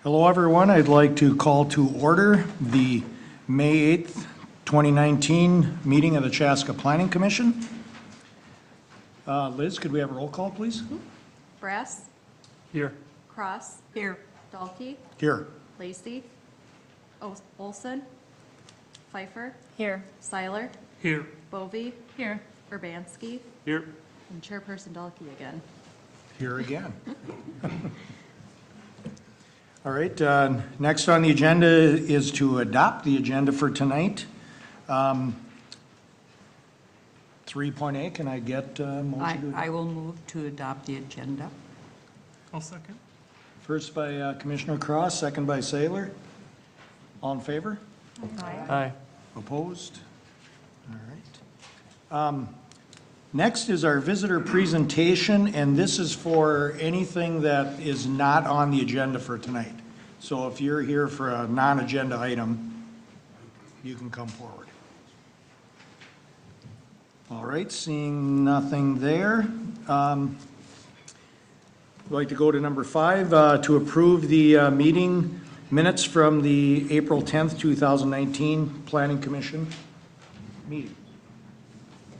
Hello, everyone. I'd like to call to order the May 8th, 2019 meeting of the Chaska Planning Commission. Liz, could we have a roll call, please? Brass, Here. Cross. Here. Dalkey, Here. Lacey, Olson, Pfeiffer, Here. Seiler, Here. Bovee, Here. Urbanski, Here. and Chairperson Dalkey again. Here again. All right, next on the agenda is to adopt the agenda for tonight. 3.A, can I get a motion? I will move to adopt the agenda. I'll second. First by Commissioner Cross, second by Saylor. All in favor? Aye. Opposed? All right. Next is our visitor presentation, and this is for anything that is not on the agenda for tonight. So if you're here for a non-agenda item, you can come forward. All right, seeing nothing there. I'd like to go to number 5, to approve the meeting minutes from the April 10th, 2019 Planning Commission meeting.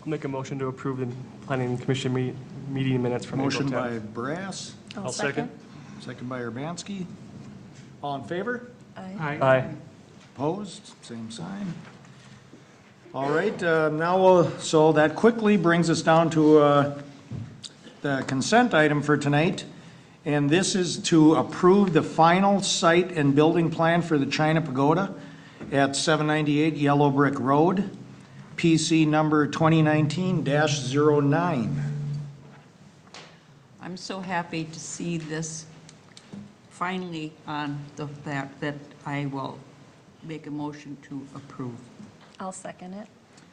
I'll make a motion to approve the planning commission meeting minutes from April 10th. Motion by Brass, I'll second. second by Urbanski. All in favor? Aye. Opposed? Same sign. All right, so that quickly brings us down to the consent item for tonight. And this is to approve the final site and building plan for the China Pagoda at 798 Yellow Brick Road, PC number 2019-09. I'm so happy to see this finally on the fact that I will make a motion to approve. I'll second it.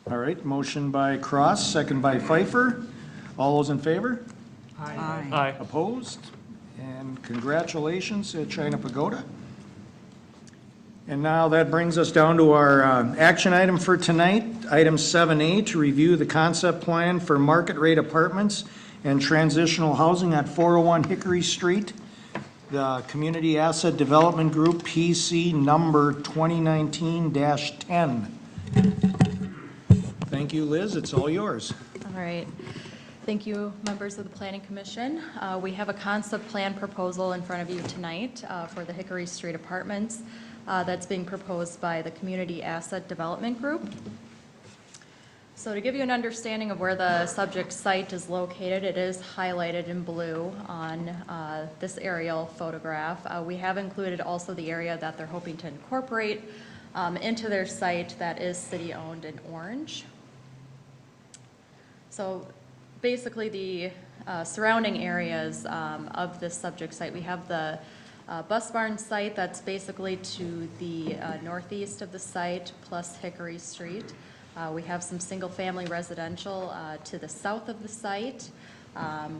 All right, motion by Cross, second by Pfeiffer. All those in favor? Aye. Aye. Opposed? And congratulations at China Pagoda. And now that brings us down to our action item for tonight, item 7A, to review the concept plan for market rate apartments and transitional housing at 401 Hickory Street, the Community Asset Development Group, PC number 2019-10. Thank you, Liz. It's all yours. All right. Thank you, members of the Planning Commission. We have a concept plan proposal in front of you tonight for the Hickory Street Apartments that's being proposed by the Community Asset Development Group. So to give you an understanding of where the subject site is located, it is highlighted in blue on this aerial photograph. We have included also the area that they're hoping to incorporate into their site that is city-owned in orange. So basically the surrounding areas of this subject site, we have the bus barn site that's basically to the northeast of the site, plus Hickory Street. We have some single-family residential to the south of the site.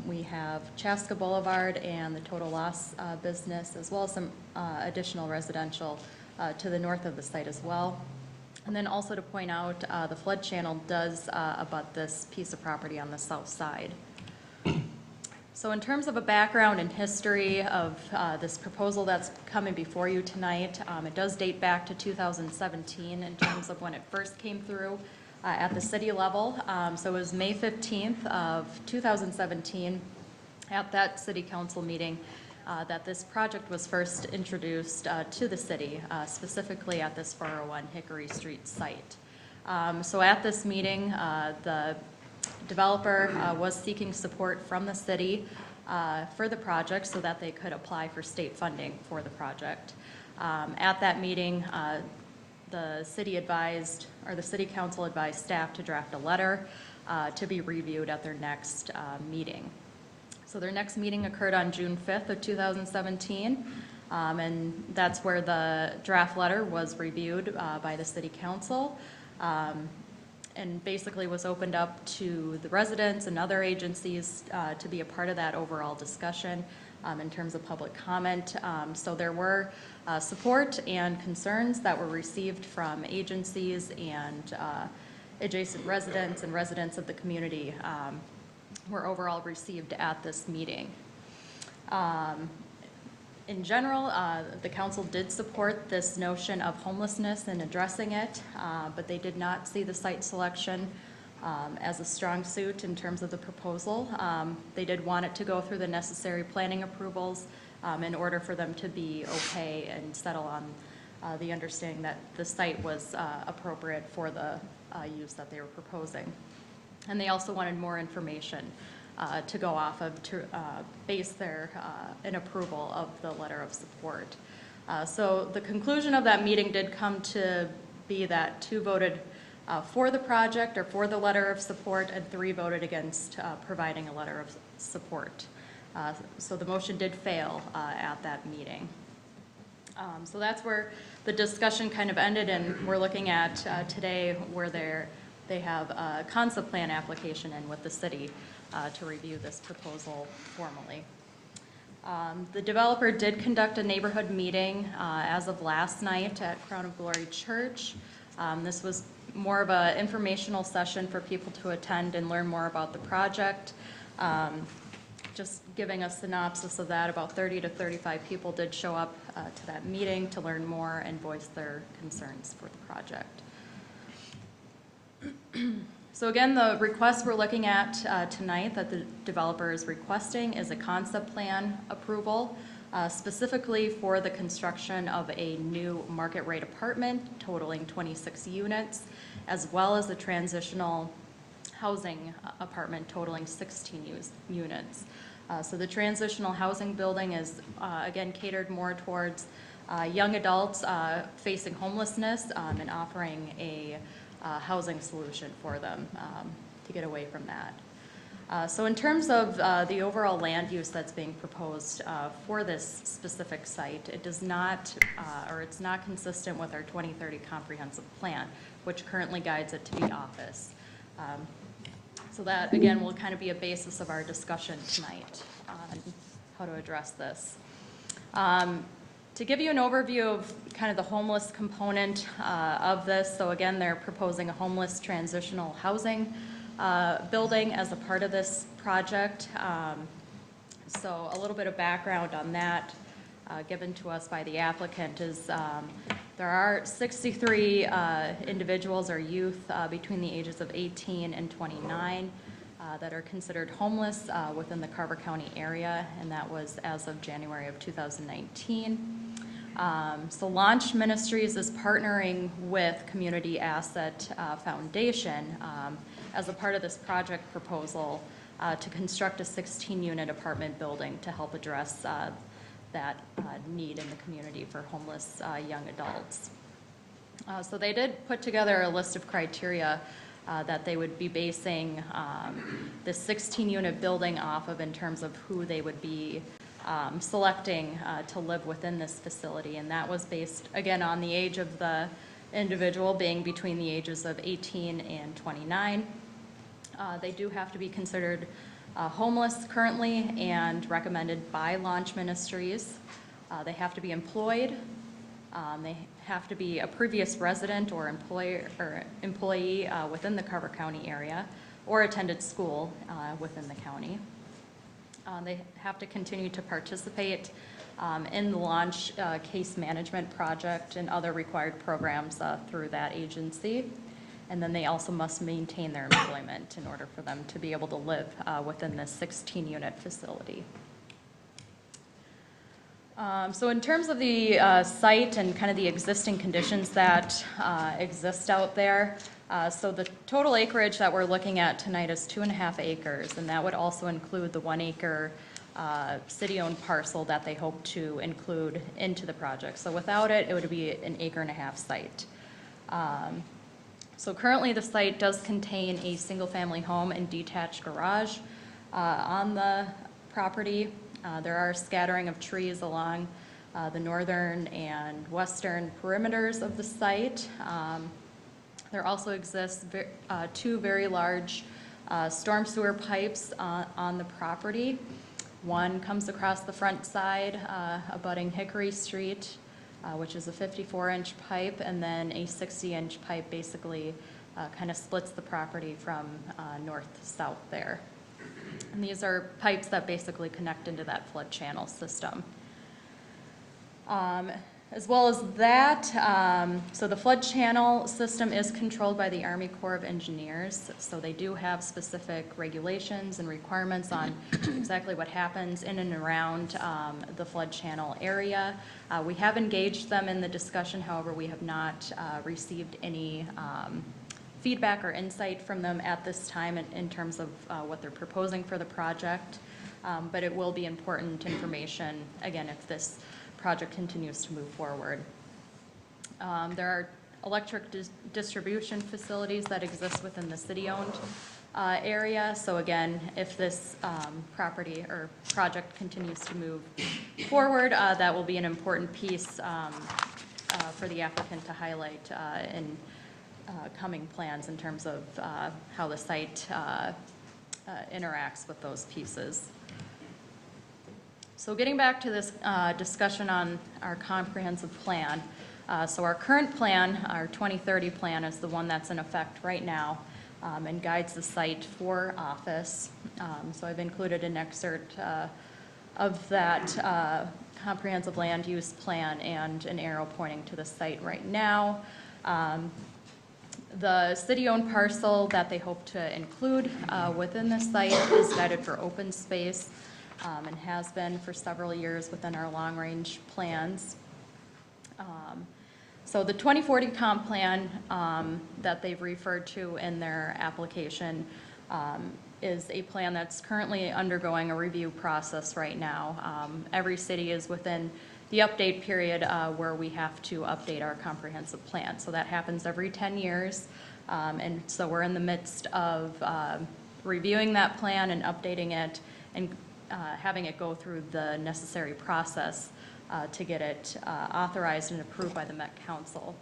We have Chaska Boulevard and the total loss business, as well as some additional residential to the north of the site as well. And then also to point out, the flood channel does abut this piece of property on the south side. So in terms of a background and history of this proposal that's coming before you tonight, it does date back to 2017 in terms of when it first came through at the city level. So it was May 15th of 2017 at that city council meeting that this project was first introduced to the city, specifically at this 401 Hickory Street site. So at this meeting, the developer was seeking support from the city for the project so that they could apply for state funding for the project. At that meeting, the city advised, or the city council advised staff to draft a letter to be reviewed at their next meeting. So their next meeting occurred on June 5th of 2017, and that's where the draft letter was reviewed by the city council, and basically was opened up to the residents and other agencies to be a part of that overall discussion in terms of public comment. So there were support and concerns that were received from agencies and adjacent residents and residents of the community were overall received at this meeting. In general, the council did support this notion of homelessness and addressing it, but they did not see the site selection as a strong suit in terms of the proposal. They did want it to go through the necessary planning approvals in order for them to be okay and settle on the understanding that the site was appropriate for the use that they were proposing. And they also wanted more information to go off of to base their an approval of the letter of support. So the conclusion of that meeting did come to be that 2 voted for the project or for the letter of support, and 3 voted against providing a letter of support. So the motion did fail at that meeting. So that's where the discussion kind of ended, and we're looking at today where they have a concept plan application in with the city to review this proposal formally. The developer did conduct a neighborhood meeting as of last night at Crown of Glory Church. This was more of an informational session for people to attend and learn more about the project. Just giving a synopsis of that, about 30 to 35 people did show up to that meeting to learn more and voice their concerns for the project. So again, the request we're looking at tonight that the developer is requesting is a concept plan approval, specifically for the construction of a new market rate apartment totaling 26 units, as well as a transitional housing apartment totaling 16 units. So the transitional housing building is, again, catered more towards young adults facing homelessness and offering a housing solution for them to get away from that. So in terms of the overall land use that's being proposed for this specific site, it does not, or it's not consistent with our 2030 comprehensive plan, which currently guides it to be office. So that, again, will kind of be a basis of our discussion tonight on how to address this. To give you an overview of kind of the homeless component of this, so again, they're proposing a homeless transitional housing building as a part of this project. So a little bit of background on that given to us by the applicant is there are 63 individuals or youth between the ages of 18 and 29 that are considered homeless within the Carver County area, and that was as of January of 2019. So Launch Ministries is partnering with Community Asset Foundation as a part of this project proposal to construct a 16-unit apartment building to help address that need in the community for homeless young adults. So they did put together a list of criteria that they would be basing the 16-unit building off of in terms of who they would be selecting to live within this facility. And that was based, again, on the age of the individual being between the ages of 18 and 29. They do have to be considered homeless currently and recommended by Launch Ministries. They have to be employed. They have to be a previous resident or employee within the Carver County area or attended school within the county. They have to continue to participate in the Launch case management project and other required programs through that agency. And then they also must maintain their employment in order for them to be able to live within this 16-unit facility. So in terms of the site and kind of the existing conditions that exist out there, so the total acreage that we're looking at tonight is 2.5 acres, and that would also include the 1 acre city-owned parcel that they hope to include into the project. So without it, it would be an 1.5 acre site. So currently the site does contain a single-family home and detached garage on the property. There are a scattering of trees along the northern and western perimeters of the site. There also exists 2 very large storm sewer pipes on the property. One comes across the front side abutting Hickory Street, which is a 54-inch pipe, and then a 60-inch pipe basically kind of splits the property from north to south there. And these are pipes that basically connect into that flood channel system. As well as that, so the flood channel system is controlled by the Army Corps of Engineers, so they do have specific regulations and requirements on exactly what happens in and around the flood channel area. We have engaged them in the discussion, however, we have not received any feedback or insight from them at this time in terms of what they're proposing for the project, but it will be important information, again, if this project continues to move forward. There are electric distribution facilities that exist within the city-owned area. So again, if this property or project continues to move forward, that will be an important piece for the applicant to highlight in coming plans in terms of how the site interacts with those pieces. So getting back to this discussion on our comprehensive plan. So our current plan, our 2030 plan, is the one that's in effect right now and guides the site for office. So I've included an excerpt of that comprehensive land use plan and an arrow pointing to the site right now. The city-owned parcel that they hope to include within the site is guided for open space. And has been for several years within our long-range plans. So the 2040 comp plan that they've referred to in their application is a plan that's currently undergoing a review process right now. Every city is within the update period where we have to update our comprehensive plan. So that happens every 10 years. And so we're in the midst of reviewing that plan and updating it and having it go through the necessary process to get it authorized and approved by the Met Council.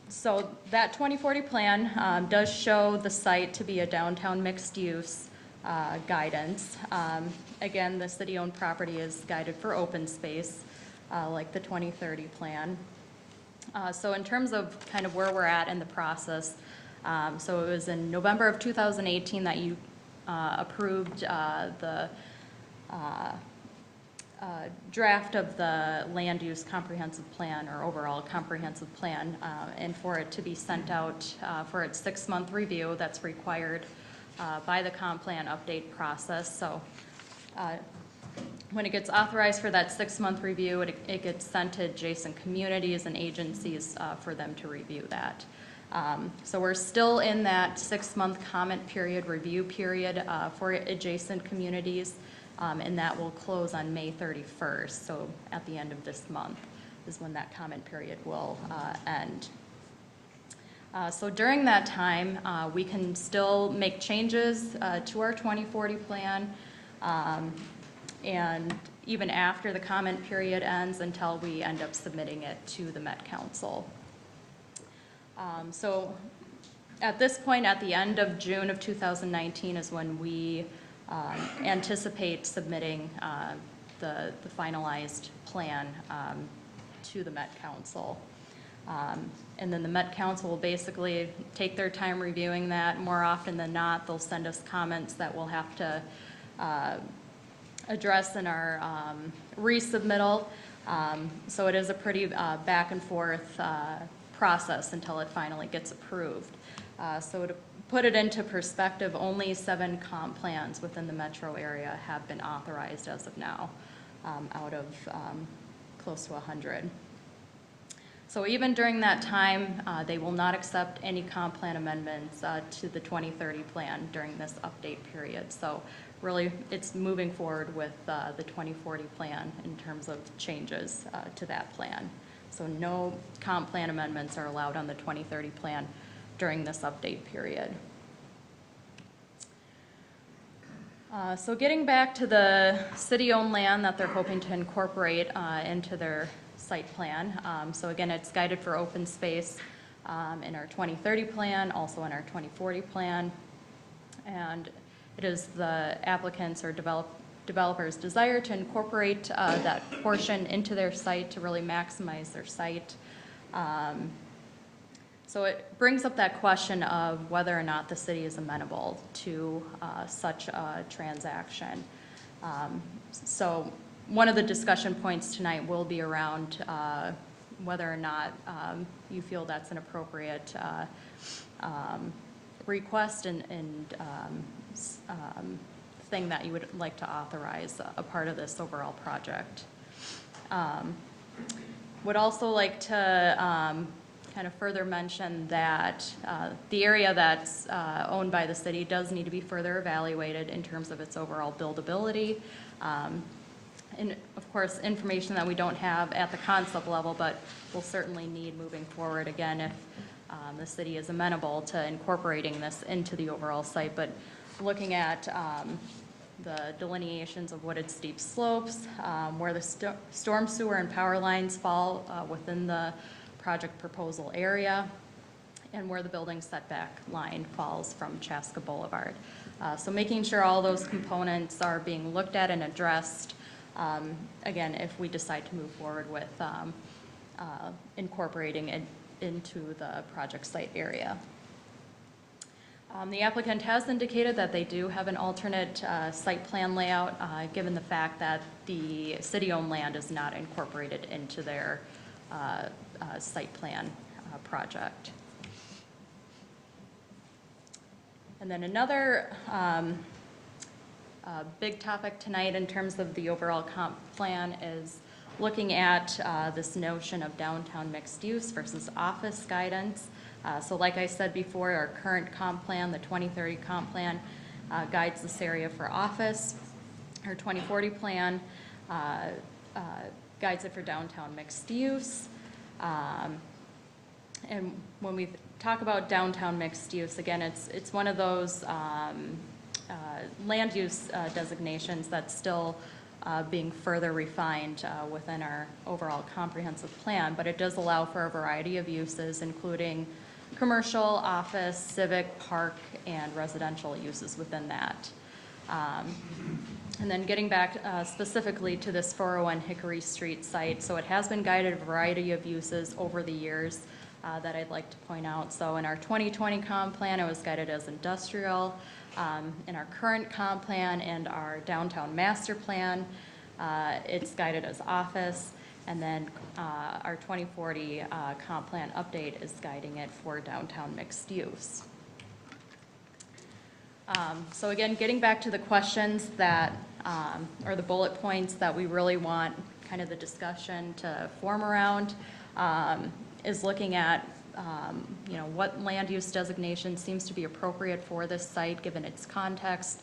So that 2040 plan does show the site to be a downtown mixed use guidance. Again, the city-owned property is guided for open space, like the 2030 plan. So in terms of kind of where we're at in the process, so it was in November of 2018 that you approved the draft of the land use comprehensive plan or overall comprehensive plan, and for it to be sent out for its 6-month review that's required by the comp plan update process. So when it gets authorized for that 6-month review, it gets sent to adjacent communities and agencies for them to review that. So we're still in that 6-month comment period, review period for adjacent communities, and that will close on May 31st. So at the end of this month is when that comment period will end. So during that time, we can still make changes to our 2040 plan, and even after the comment period ends until we end up submitting it to the Met Council. So at this point, at the end of June of 2019 is when we anticipate submitting the finalized plan to the Met Council. And then the Met Council will basically take their time reviewing that. More often than not, they'll send us comments that we'll have to address in our resubmittal. So it is a pretty back and forth process until it finally gets approved. So to put it into perspective, only 7 comp plans within the metro area have been authorized as of now, out of close to 100. So even during that time, they will not accept any comp plan amendments to the 2030 plan during this update period. So really, it's moving forward with the 2040 plan in terms of changes to that plan. So no comp plan amendments are allowed on the 2030 plan during this update period. So getting back to the city-owned land that they're hoping to incorporate into their site plan. So again, it's guided for open space in our 2030 plan, also in our 2040 plan. And it is the applicants or developers' desire to incorporate that portion into their site to really maximize their site. So it brings up that question of whether or not the city is amenable to such a transaction. So one of the discussion points tonight will be around whether or not you feel that's an appropriate request and thing that you would like to authorize a part of this overall project. Would also like to kind of further mention that the area that's owned by the city does need to be further evaluated in terms of its overall buildability. And of course, information that we don't have at the concept level, but we'll certainly need moving forward again if the city is amenable to incorporating this into the overall site. But looking at the delineations of wooded steep slopes, where the storm sewer and power lines fall within the project proposal area, and where the building setback line falls from Chaska Boulevard. So making sure all those components are being looked at and addressed, again, if we decide to move forward with incorporating it into the project site area. The applicant has indicated that they do have an alternate site plan layout, given the fact that the city-owned land is not incorporated into their site plan project. And then another big topic tonight in terms of the overall comp plan is looking at this notion of downtown mixed use versus office guidance. So like I said before, our current comp plan, the 2030 comp plan, guides this area for office. Our 2040 plan guides it for downtown mixed use. And when we talk about downtown mixed use, again, it's one of those land use designations that's still being further refined within our overall comprehensive plan, but it does allow for a variety of uses, including commercial, office, civic, park, and residential uses within that. And then getting back specifically to this 401 Hickory Street site, so it has been guided a variety of uses over the years that I'd like to point out. So in our 2020 comp plan, it was guided as industrial. In our current comp plan and our downtown master plan, it's guided as office. And then our 2040 comp plan update is guiding it for downtown mixed use. So again, getting back to the questions that, or the bullet points that we really want kind of the discussion to form around, is looking at, what land use designation seems to be appropriate for this site, given its context,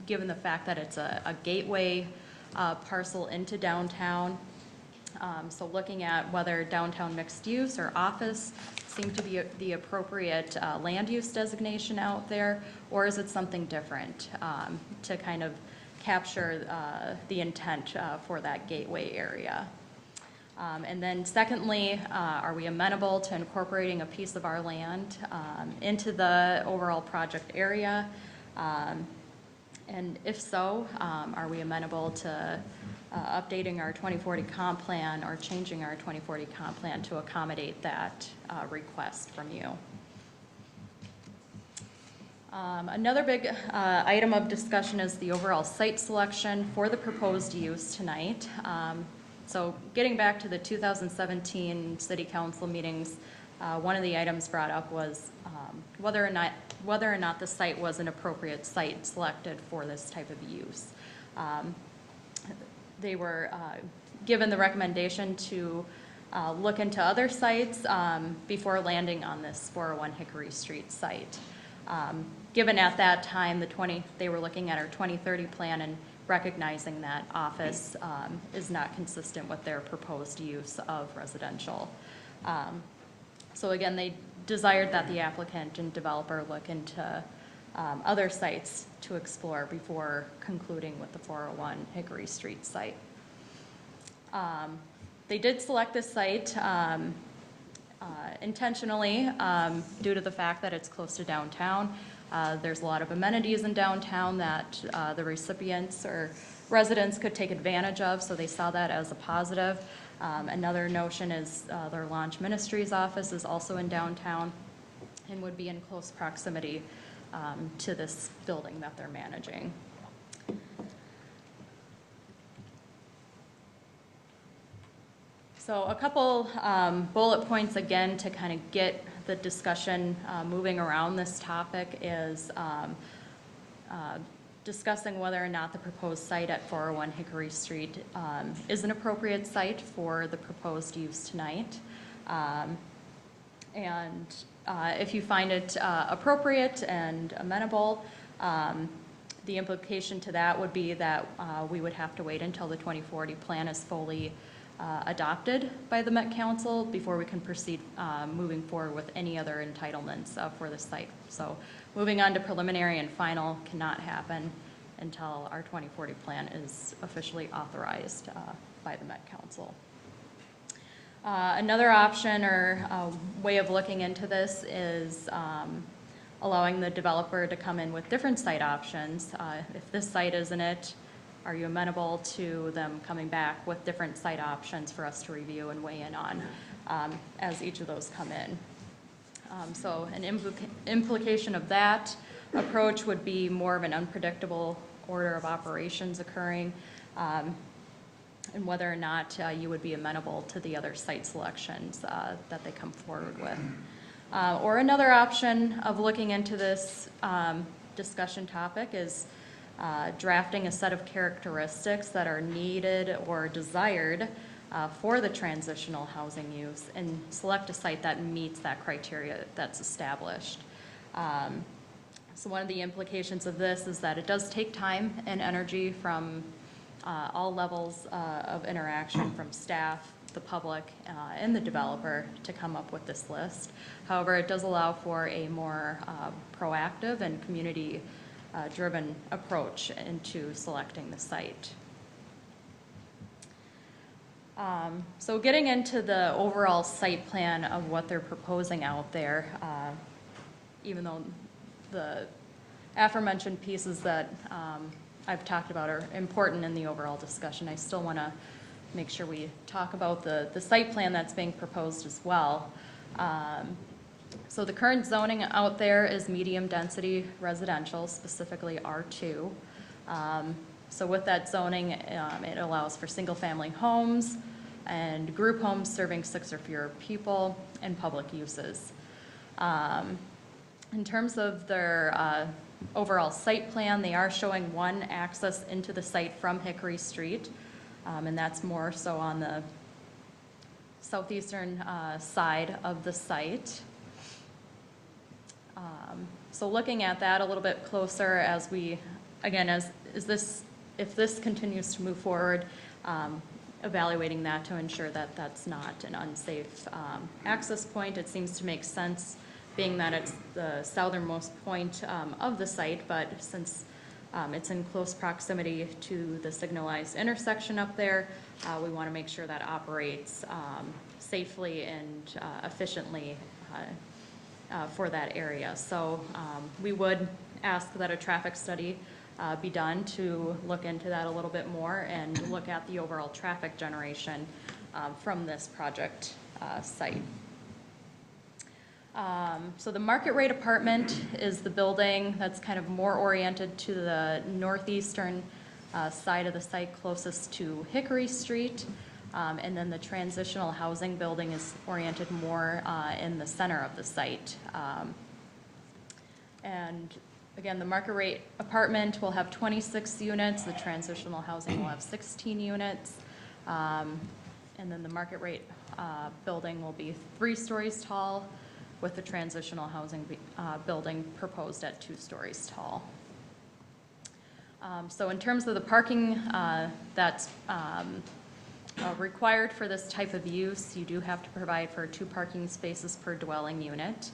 given the fact that it's a gateway parcel into downtown. So looking at whether downtown mixed use or office seem to be the appropriate land use designation out there, or is it something different to kind of capture the intent for that gateway area? And then secondly, are we amenable to incorporating a piece of our land into the overall project area? And if so, are we amenable to updating our 2040 comp plan or changing our 2040 comp plan to accommodate that request from you? Another big item of discussion is the overall site selection for the proposed use tonight. So getting back to the 2017 City Council meetings, one of the items brought up was whether or not the site was an appropriate site selected for this type of use. They were given the recommendation to look into other sites before landing on this 401 Hickory Street site. Given at that time they were looking at our 2030 plan and recognizing that office is not consistent with their proposed use of residential. So again, they desired that the applicant and developer look into other sites to explore before concluding with the 401 Hickory Street site. They did select this site intentionally due to the fact that it's close to downtown. There's a lot of amenities in downtown that the recipients or residents could take advantage of, so they saw that as a positive. Another notion is their launch ministries office is also in downtown and would be in close proximity to this building that they're managing. So a couple bullet points again to kind of get the discussion moving around this topic is discussing whether or not the proposed site at 401 Hickory Street is an appropriate site for the proposed use tonight. And if you find it appropriate and amenable, the implication to that would be that we would have to wait until the 2040 plan is fully adopted by the Met Council before we can proceed moving forward with any other entitlements for the site. So moving on to preliminary and final cannot happen until our 2040 plan is officially authorized by the Met Council. Another option or way of looking into this is allowing the developer to come in with different site options. If this site isn't it, are you amenable to them coming back with different site options for us to review and weigh in on as each of those come in? So an implication of that approach would be more of an unpredictable order of operations occurring, and whether or not you would be amenable to the other site selections that they come forward with. Or another option of looking into this discussion topic is drafting a set of characteristics that are needed or desired for the transitional housing use and select a site that meets that criteria that's established. So one of the implications of this is that it does take time and energy from all levels of interaction from staff, the public, and the developer to come up with this list. However, it does allow for a more proactive and community-driven approach into selecting the site. So getting into the overall site plan of what they're proposing out there, even though the aforementioned pieces that I've talked about are important in the overall discussion, I still want to make sure we talk about the site plan that's being proposed as well. So the current zoning out there is medium density residential, specifically R2. So with that zoning, it allows for single family homes and group homes serving 6 or fewer people and public uses. In terms of their overall site plan, they are showing one access into the site from Hickory Street, and that's more so on the southeastern side of the site. So looking at that a little bit closer as we, again, if this continues to move forward, evaluating that to ensure that that's not an unsafe access point. It seems to make sense being that it's the southernmost point of the site, but since it's in close proximity to the signalized intersection up there, we want to make sure that operates safely and efficiently for that area. So we would ask that a traffic study be done to look into that a little bit more and look at the overall traffic generation from this project site. So the market rate apartment is the building that's kind of more oriented to the northeastern side of the site closest to Hickory Street. And then the transitional housing building is oriented more in the center of the site. And again, the market rate apartment will have 26 units. The transitional housing will have 16 units. And then the market rate building will be 3 stories tall, with the transitional housing building proposed at 2 stories tall. So in terms of the parking that's required for this type of use, you do have to provide for 2 parking spaces per dwelling unit.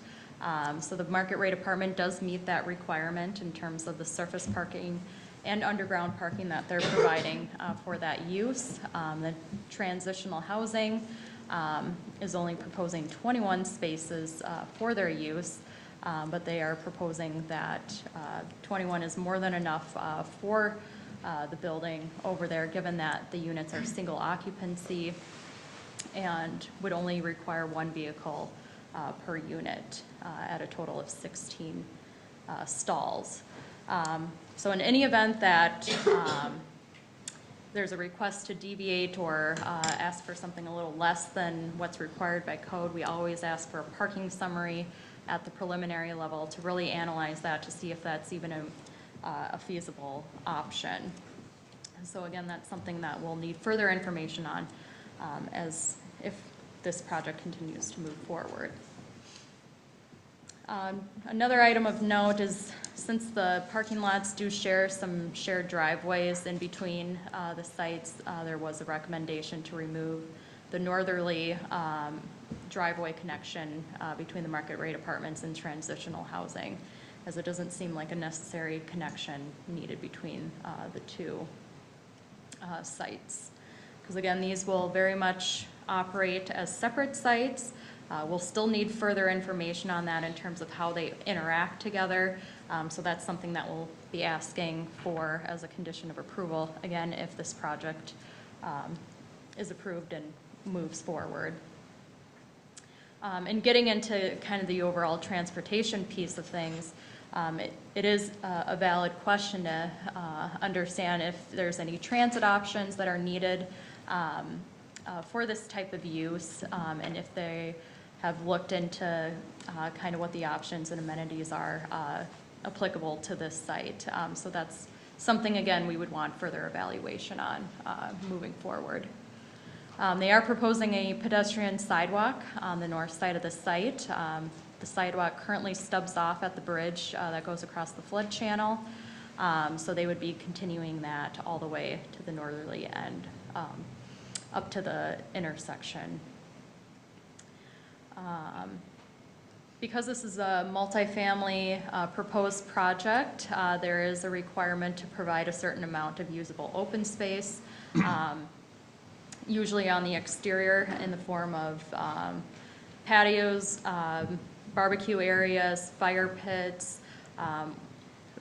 So the market rate apartment does meet that requirement in terms of the surface parking and underground parking that they're providing for that use. The transitional housing is only proposing 21 spaces for their use, but they are proposing that 21 is more than enough for the building over there, given that the units are single occupancy and would only require 1 vehicle per unit at a total of 16 stalls. So in any event that there's a request to deviate or ask for something a little less than what's required by code, we always ask for a parking summary at the preliminary level to really analyze that to see if that's even a feasible option. And so again, that's something that we'll need further information on as if this project continues to move forward. Another item of note is since the parking lots do share some shared driveways in between the sites, there was a recommendation to remove the northerly driveway connection between the market rate apartments and transitional housing, as it doesn't seem like a necessary connection needed between the two sites. Because again, these will very much operate as separate sites. We'll still need further information on that in terms of how they interact together. So that's something that we'll be asking for as a condition of approval, again, if this project is approved and moves forward. And getting into kind of the overall transportation piece of things, it is a valid question to understand if there's any transit options that are needed for this type of use, and if they have looked into kind of what the options and amenities are applicable to this site. So that's something, again, we would want further evaluation on moving forward. They are proposing a pedestrian sidewalk on the north side of the site. The sidewalk currently stubs off at the bridge that goes across the flood channel. So they would be continuing that all the way to the northerly end, up to the intersection. Because this is a multifamily proposed project, there is a requirement to provide a certain amount of usable open space, usually on the exterior in the form of patios, barbecue areas, fire pits,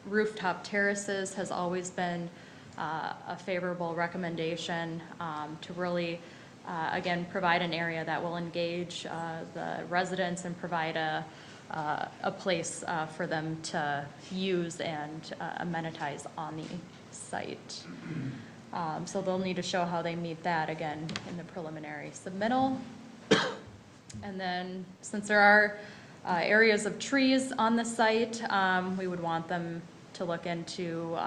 rooftop terraces has always been a favorable recommendation to really again, provide an area that will engage the residents and provide a place for them to use and amenitize on the site. So they'll need to show how they meet that, again, in the preliminary submittal. And then, since there are areas of trees on the site, we would want them to look into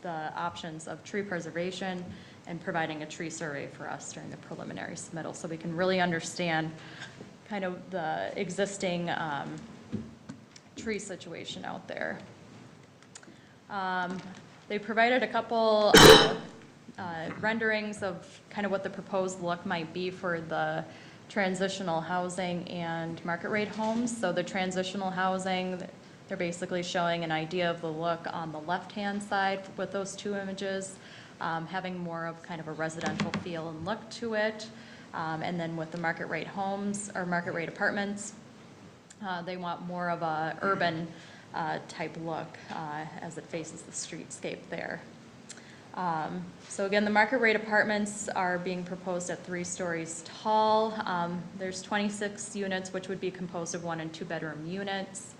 the options of tree preservation and providing a tree survey for us during the preliminary submittal, so we can really understand kind of the existing tree situation out there. They provided a couple renderings of kind of what the proposed look might be for the transitional housing and market rate homes. So the transitional housing, they're basically showing an idea of the look on the left-hand side with those two images, having more of kind of a residential feel and look to it. And then with the market rate homes or market rate apartments, they want more of a urban type look as it faces the streetscape there. So again, the market rate apartments are being proposed at 3 stories tall. There's 26 units, which would be composed of 1 and 2 bedroom units,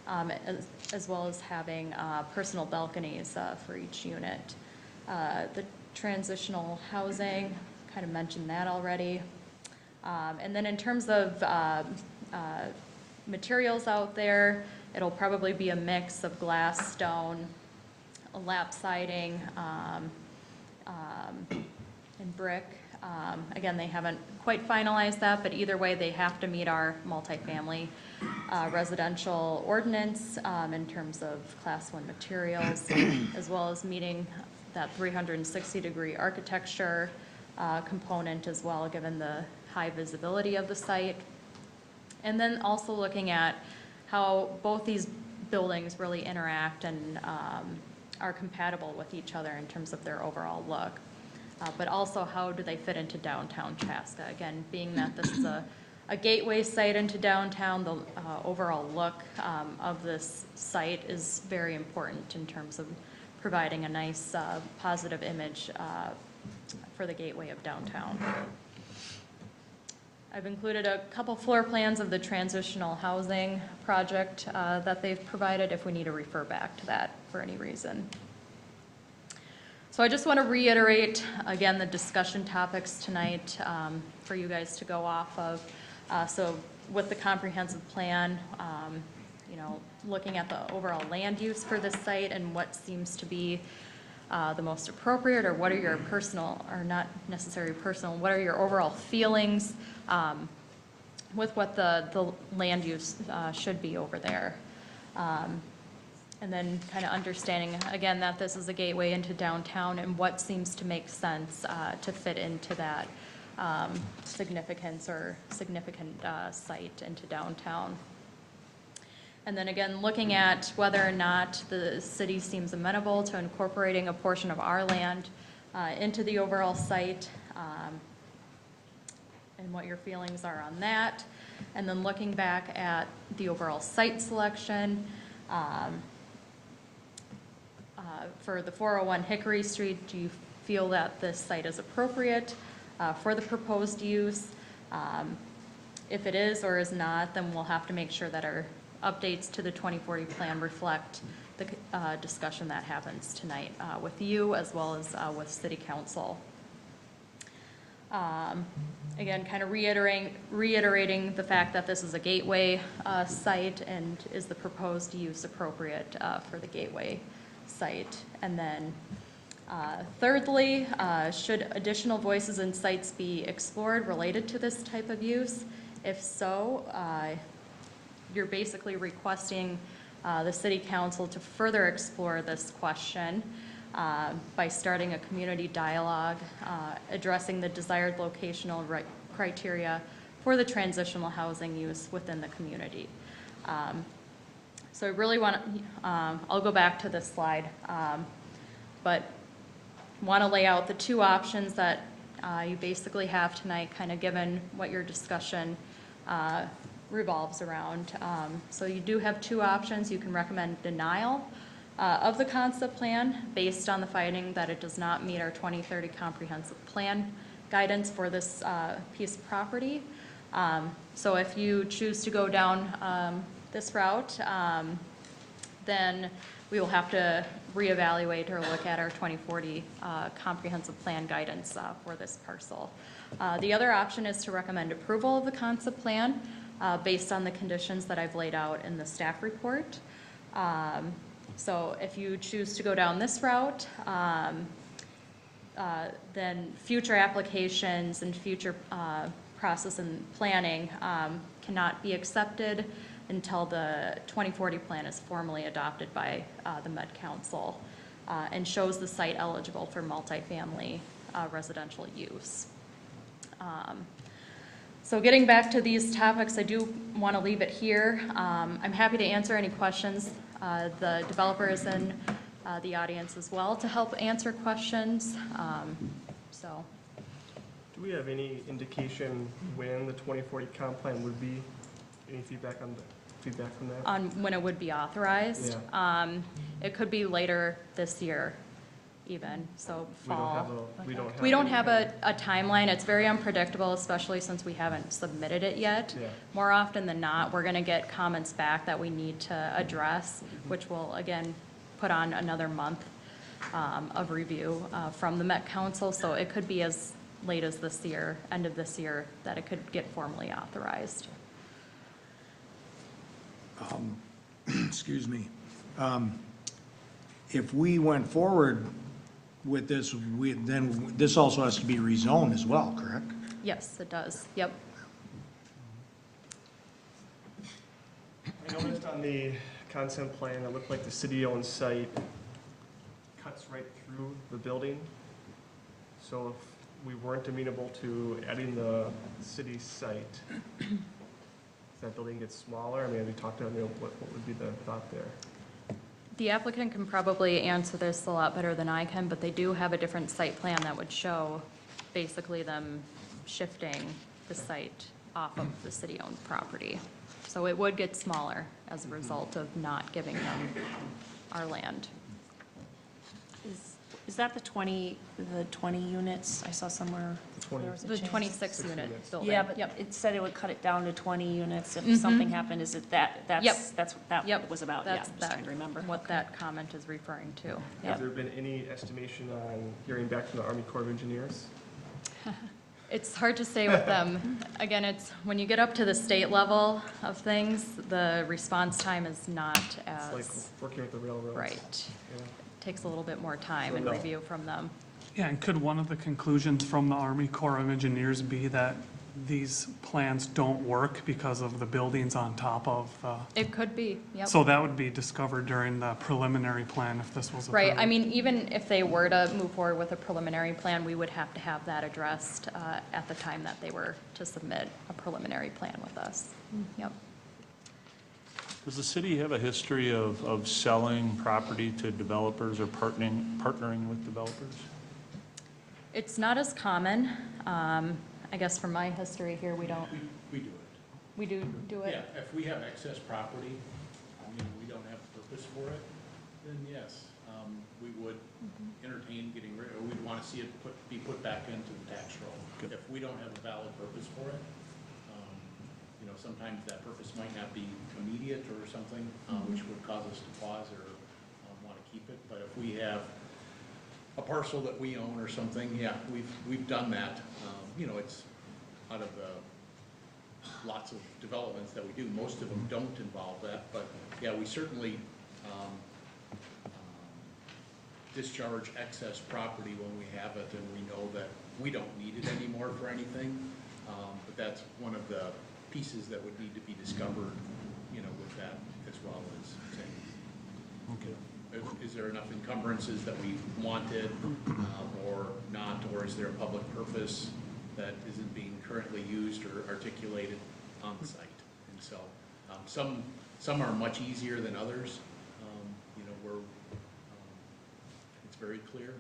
as well as having personal balconies for each unit. The transitional housing, kind of mentioned that already. And then in terms of materials out there, it'll probably be a mix of glass, stone, lap siding, and brick. Again, they haven't quite finalized that, but either way, they have to meet our multifamily residential ordinance in terms of Class 1 materials, as well as meeting that 360-degree architecture component as well, given the high visibility of the site. And then also looking at how both these buildings really interact and are compatible with each other in terms of their overall look. But also, how do they fit into downtown Chaska? Again, being that this is a gateway site into downtown, the overall look of this site is very important in terms of providing a nice positive image for the gateway of downtown. I've included a couple floor plans of the transitional housing project that they've provided if we need to refer back to that for any reason. So I just want to reiterate, again, the discussion topics tonight for you guys to go off of. So with the comprehensive plan, looking at the overall land use for this site and what seems to be the most appropriate, or what are your personal, or not necessarily personal, what are your overall feelings with what the land use should be over there. And then kind of understanding, again, that this is a gateway into downtown and what seems to make sense to fit into that significance or significant site into downtown. And then again, looking at whether or not the city seems amenable to incorporating a portion of our land into the overall site, and what your feelings are on that. And then looking back at the overall site selection, for the 401 Hickory Street, do you feel that this site is appropriate for the proposed use? If it is or is not, then we'll have to make sure that our updates to the 2040 plan reflect the discussion that happens tonight with you as well as with City Council. Again, kind of reiterating the fact that this is a gateway site, and is the proposed use appropriate for the gateway site. And then thirdly, should additional voices and sites be explored related to this type of use? If so, you're basically requesting the City Council to further explore this question by starting a community dialogue, addressing the desired locational criteria for the transitional housing use within the community. So I really want to, I'll go back to this slide, but want to lay out the two options that you basically have tonight, kind of given what your discussion revolves around. So you do have two options. You can recommend denial of the concept plan based on the finding that it does not meet our 2030 comprehensive plan guidance for this piece of property. So if you choose to go down this route, then we will have to reevaluate or look at our 2040 comprehensive plan guidance for this parcel. The other option is to recommend approval of the concept plan based on the conditions that I've laid out in the staff report. So if you choose to go down this route, then future applications and future process and planning cannot be accepted until the 2040 plan is formally adopted by the Med Council and shows the site eligible for multifamily residential use. So getting back to these topics, I do want to leave it here. I'm happy to answer any questions. The developer is in the audience as well to help answer questions. So. Do we have any indication when the 2040 comp plan would be? Any feedback from that? On when it would be authorized? Yeah. It could be later this year even, so fall. We don't have a timeline. It's very unpredictable, especially since we haven't submitted it yet. Yeah. More often than not, we're gonna get comments back that we need to address, which will, again, put on another month of review from the Met Council. So it could be as late as this year, end of this year, that it could get formally authorized. Excuse me. If we went forward with this, then this also has to be rezoned as well, correct? Yes, it does. Yep. I noticed on the concept plan, it looked like the city-owned site cuts right through the building. So if we weren't amenable to adding the city site, if that building gets smaller, I mean, we talked about, what would be the thought there? The applicant can probably answer this a lot better than I can, but they do have a different site plan that would show basically them shifting the site off of the city-owned property. So it would get smaller as a result of not giving them our land. Is that the 20 units? I saw somewhere. there was a The change. 26 6 unit units. building. Yeah, but Yep. it said it would cut it down to 20 units if Mhm. something happened. Is it that's what that Yep. was about? Yeah, That's I'm just trying to remember. what that comment is referring to. Has there been any estimation on hearing back from the Army Corps of Engineers? It's hard to say with them. Again, it's, when you get up to the state level of things, the response time is not It's like as, working with the railroads. right. Yeah. Takes a little bit more time So and no. review from them. Yeah, and could one of the conclusions from the Army Corps of Engineers be that these plans don't work because of the buildings on top of the, It could be, yep. so that would be discovered during the preliminary plan if this was approved? Right, I mean, even if they were to move forward with a preliminary plan, we would have to have that addressed at the time that they were to submit a preliminary plan with us. Yep. Does the city have a history of selling property to developers or partnering with developers? It's not as common. I guess from my history here, we don't, We do it. we do it. Yeah, if we have excess property, I mean, we don't have purpose for it, then yes, we would entertain getting rid, or we'd want to see it be put back into the tax roll. Good. If we don't have a valid purpose for it, you know, sometimes that purpose might not be immediate or something, which would cause us to pause or want to keep it. But if we have a parcel that we own or something, yeah, we've done that. You know, it's out of the lots of developments that we do, most of them don't involve that, but yeah, we certainly discharge excess property when we have it and we know that we don't need it anymore for anything. But that's one of the pieces that would need to be discovered, you know, with that as well as saying, Okay. is there enough encumbrances that we wanted or not, or is there a public purpose that isn't being currently used or articulated on the site? And so some are much easier than others. You know, where it's very clear.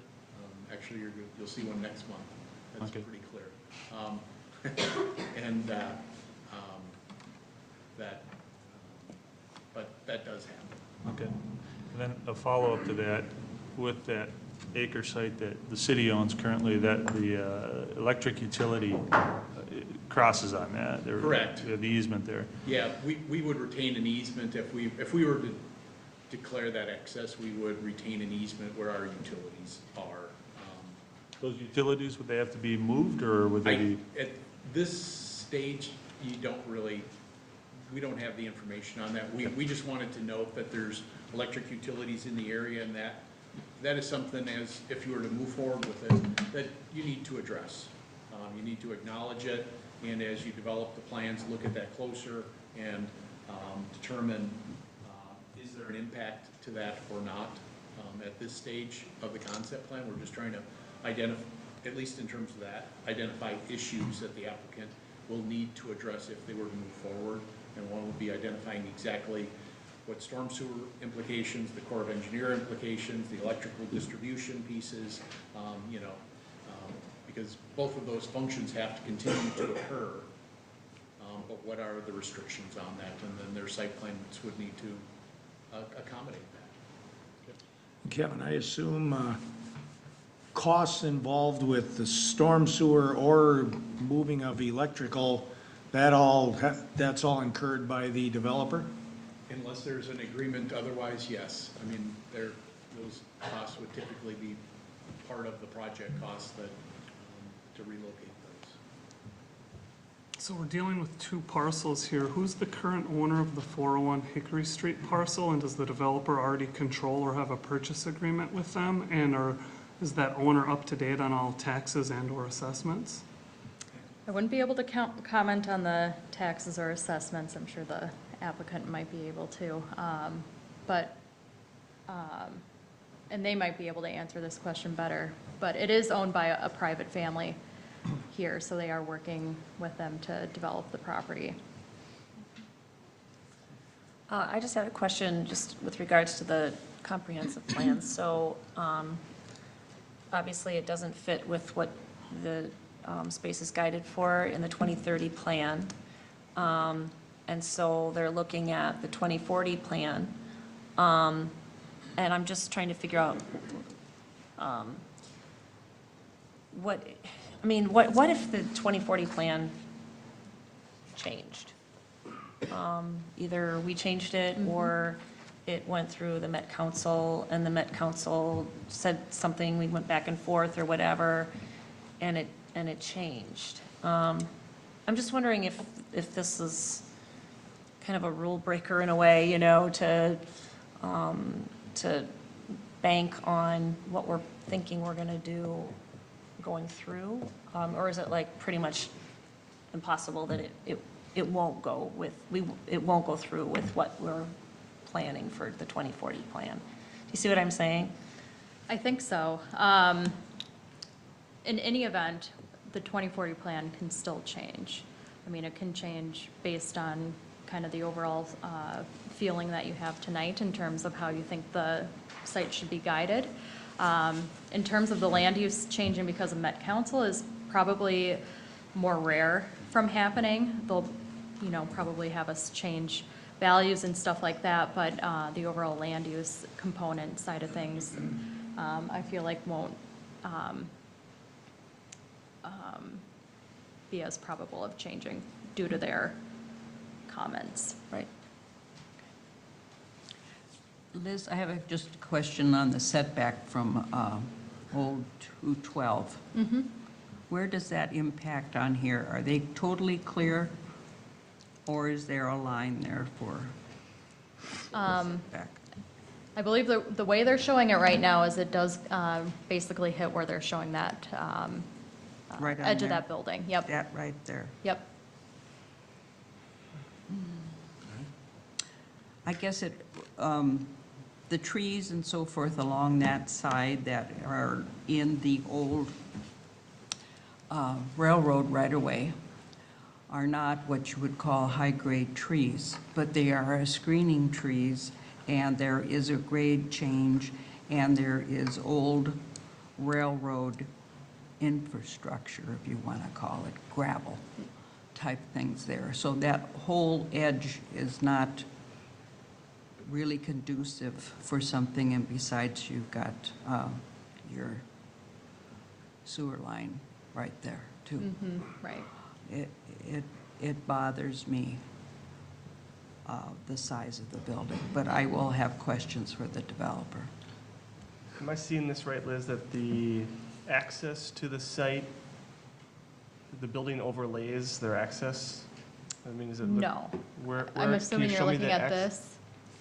Actually, you'll see one next month. That's Okay. pretty clear. And but that does happen. Okay. And then a follow-up to that, with that acre site that the city owns currently, that the electric utility crosses on that. There- Correct. The easement there. Yeah, we would retain an easement if we were to declare that excess, we would retain an easement where our utilities are. Those utilities, would they have to be moved, or would they be? At this stage, we don't have the information on that. We just wanted to note that there's electric utilities in the area, and that is something, as if you were to move forward with it, that you need to address. You need to acknowledge it, and as you develop the plans, look at that closer and determine, is there an impact to that or not? At this stage of the concept plan, we're just trying to identify, at least in terms of that, identify issues that the applicant will need to address if they were to move forward. And one would be identifying exactly what storm sewer implications, the Corps of Engineer implications, the electrical distribution pieces, you know, because both of those functions have to continue to occur. But what are the restrictions on that? And then their site plans would need to accommodate that. Kevin, I assume costs involved with the storm sewer or moving of electrical, that's all incurred by the developer? Unless there's an agreement otherwise, yes. I mean, those costs would typically be part of the project costs that, to relocate those. So we're dealing with two parcels here. Who's the current owner of the 401 Hickory Street parcel, and does the developer already control or have a purchase agreement with them? And is that owner up to date on all taxes and or assessments? I wouldn't be able to comment on the taxes or assessments. I'm sure the applicant might be able to. And they might be able to answer this question better. But it is owned by a private family here, so they are working with them to develop the property. I just had a question just with regards to the comprehensive plan. So obviously, it doesn't fit with what the space is guided for in the 2030 plan. And so they're looking at the 2040 plan. And I'm just trying to figure out What, I mean, what if the 2040 plan changed? Either we changed it or it went through the Met Council and the Met Council said something, we went back and forth or whatever, and it changed. I'm just wondering if this is kind of a rule breaker in a way, you know, to bank on what we're thinking we're gonna do going through? Or is it like pretty much impossible that it won't go with, it won't go through with what we're planning for the 2040 plan? Do you see what I'm saying? I think so. In any event, the 2040 plan can still change. I mean, it can change based on kind of the overall feeling that you have tonight in terms of how you think the site should be guided. In terms of the land use changing because of Met Council is probably more rare from happening. They'll, you know, probably have us change values and stuff like that, but the overall land use component side of things, I feel like won't be as probable of changing due to their comments. Right. Liz, I have just a question on the setback from old 212. Where does that impact on here? Are they totally clear? Or is there a line there for setback? I believe the way they're showing it right now is it does basically hit where they're showing that Right on edge of there. that building. Yep, That right there. yep. I guess it, the trees and so forth along that side that are in the old railroad right-of-way are not what you would call high-grade trees, but they are screening trees, and there is a grade change, and there is old railroad infrastructure, if you want to call it, gravel type things there. So that whole edge is not really conducive for something, and besides, you've got your sewer line right there, too. Right. It bothers me, the size of the building, but I will have questions for the developer. Am I seeing this right, Liz, that the access to the site, the building overlays their access? I mean, is it? No. Where, I'm can you assuming you're show me looking the at access? this.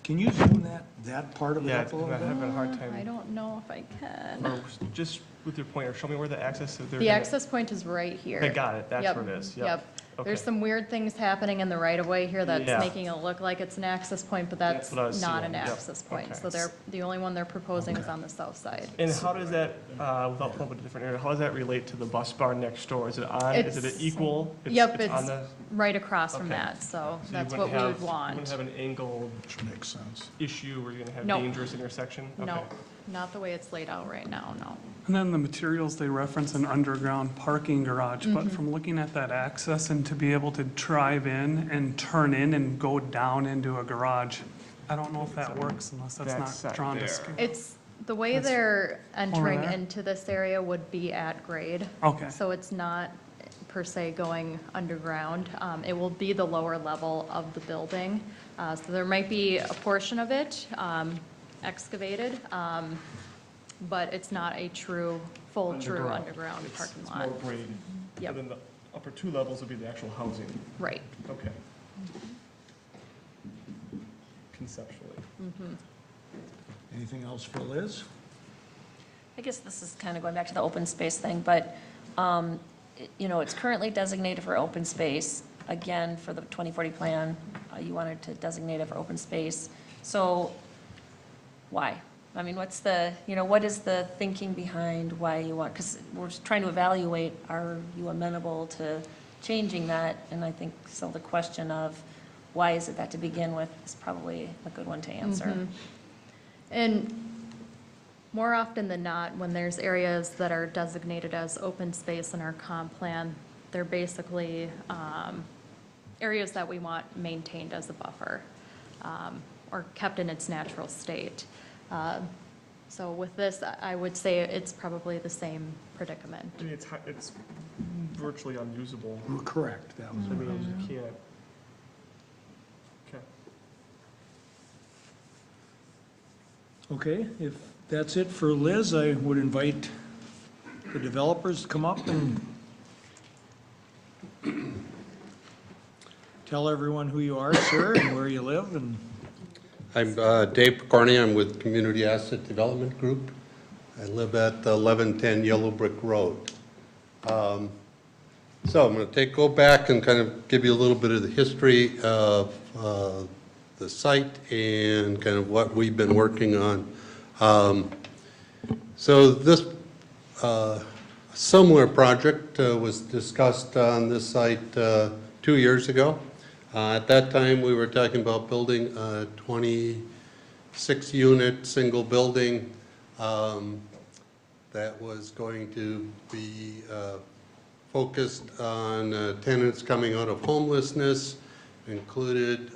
Can you zoom that part of it Yeah, up a little I'm bit? having a hard I time. don't know if I can. Or just with your pointer, show me where the access, if they're The gonna- access point is right here. I got it, that's Yep, where it is, Yep. Okay. There's some weird things happening in the right-of-way here that's Yeah. making it look like it's an access point, but That's that's what I was not seeing, an yep, access point. okay. So the only one they're proposing is on the south side. And how does that, without pulling up a different area, how does that relate to the bus barn next door? Is it on, is it It's- equal? Yep, It's on it's the, right across from Okay. that, so you that's wouldn't what we have- would You want. wouldn't have an angled Which makes sense. issue where you're gonna have Nope. dangerous intersection? No, Okay. not the way it's laid out right now, no. And then the materials, they reference an underground parking garage, but from looking at that access and to be able to drive in and turn in and go down into a garage, I don't know if that works unless That that's side not drawn to there. scale. It's, the way That's they're entering there? into this area would be at grade. Okay. So it's not per se going underground. It will be the lower level of the building. So there might be a portion of it excavated, but it's not a true, full true underground It's- parking it's lot. more grade. Yep. And then the upper two levels would be the actual housing. Right. Okay. Conceptually. Anything else for Liz? I guess this is kind of going back to the open space thing, but, you know, it's currently designated for open space. Again, for the 2040 plan, you wanted to designate it for open space. So why? I mean, what's the, you know, what is the thinking behind why you want, because we're trying to evaluate, are you amenable to changing that? And I think, so the question of why is it that to begin with is probably a good one to answer. And more often than not, when there's areas that are designated as open space in our comp plan, they're basically areas that we want maintained as a buffer or kept in its natural state. So with this, I would say it's probably the same predicament. I mean, it's virtually unusable. Correct, that was. I mean, you can't. Okay. Okay, if that's it for Liz, I would invite the developers to come up and tell everyone who you are, sir, and where you live, and I'm Dave Picorni. I'm with Community Asset Development Group. I live at 1110 Yellow Brick Road. So I'm going to go back and kind of give you a little bit of the history of the site and kind of what we've been working on. So this similar project was discussed on this site 2 years ago. At that time, we were talking about building a 26-unit single building that was going to be focused on tenants coming out of homelessness, included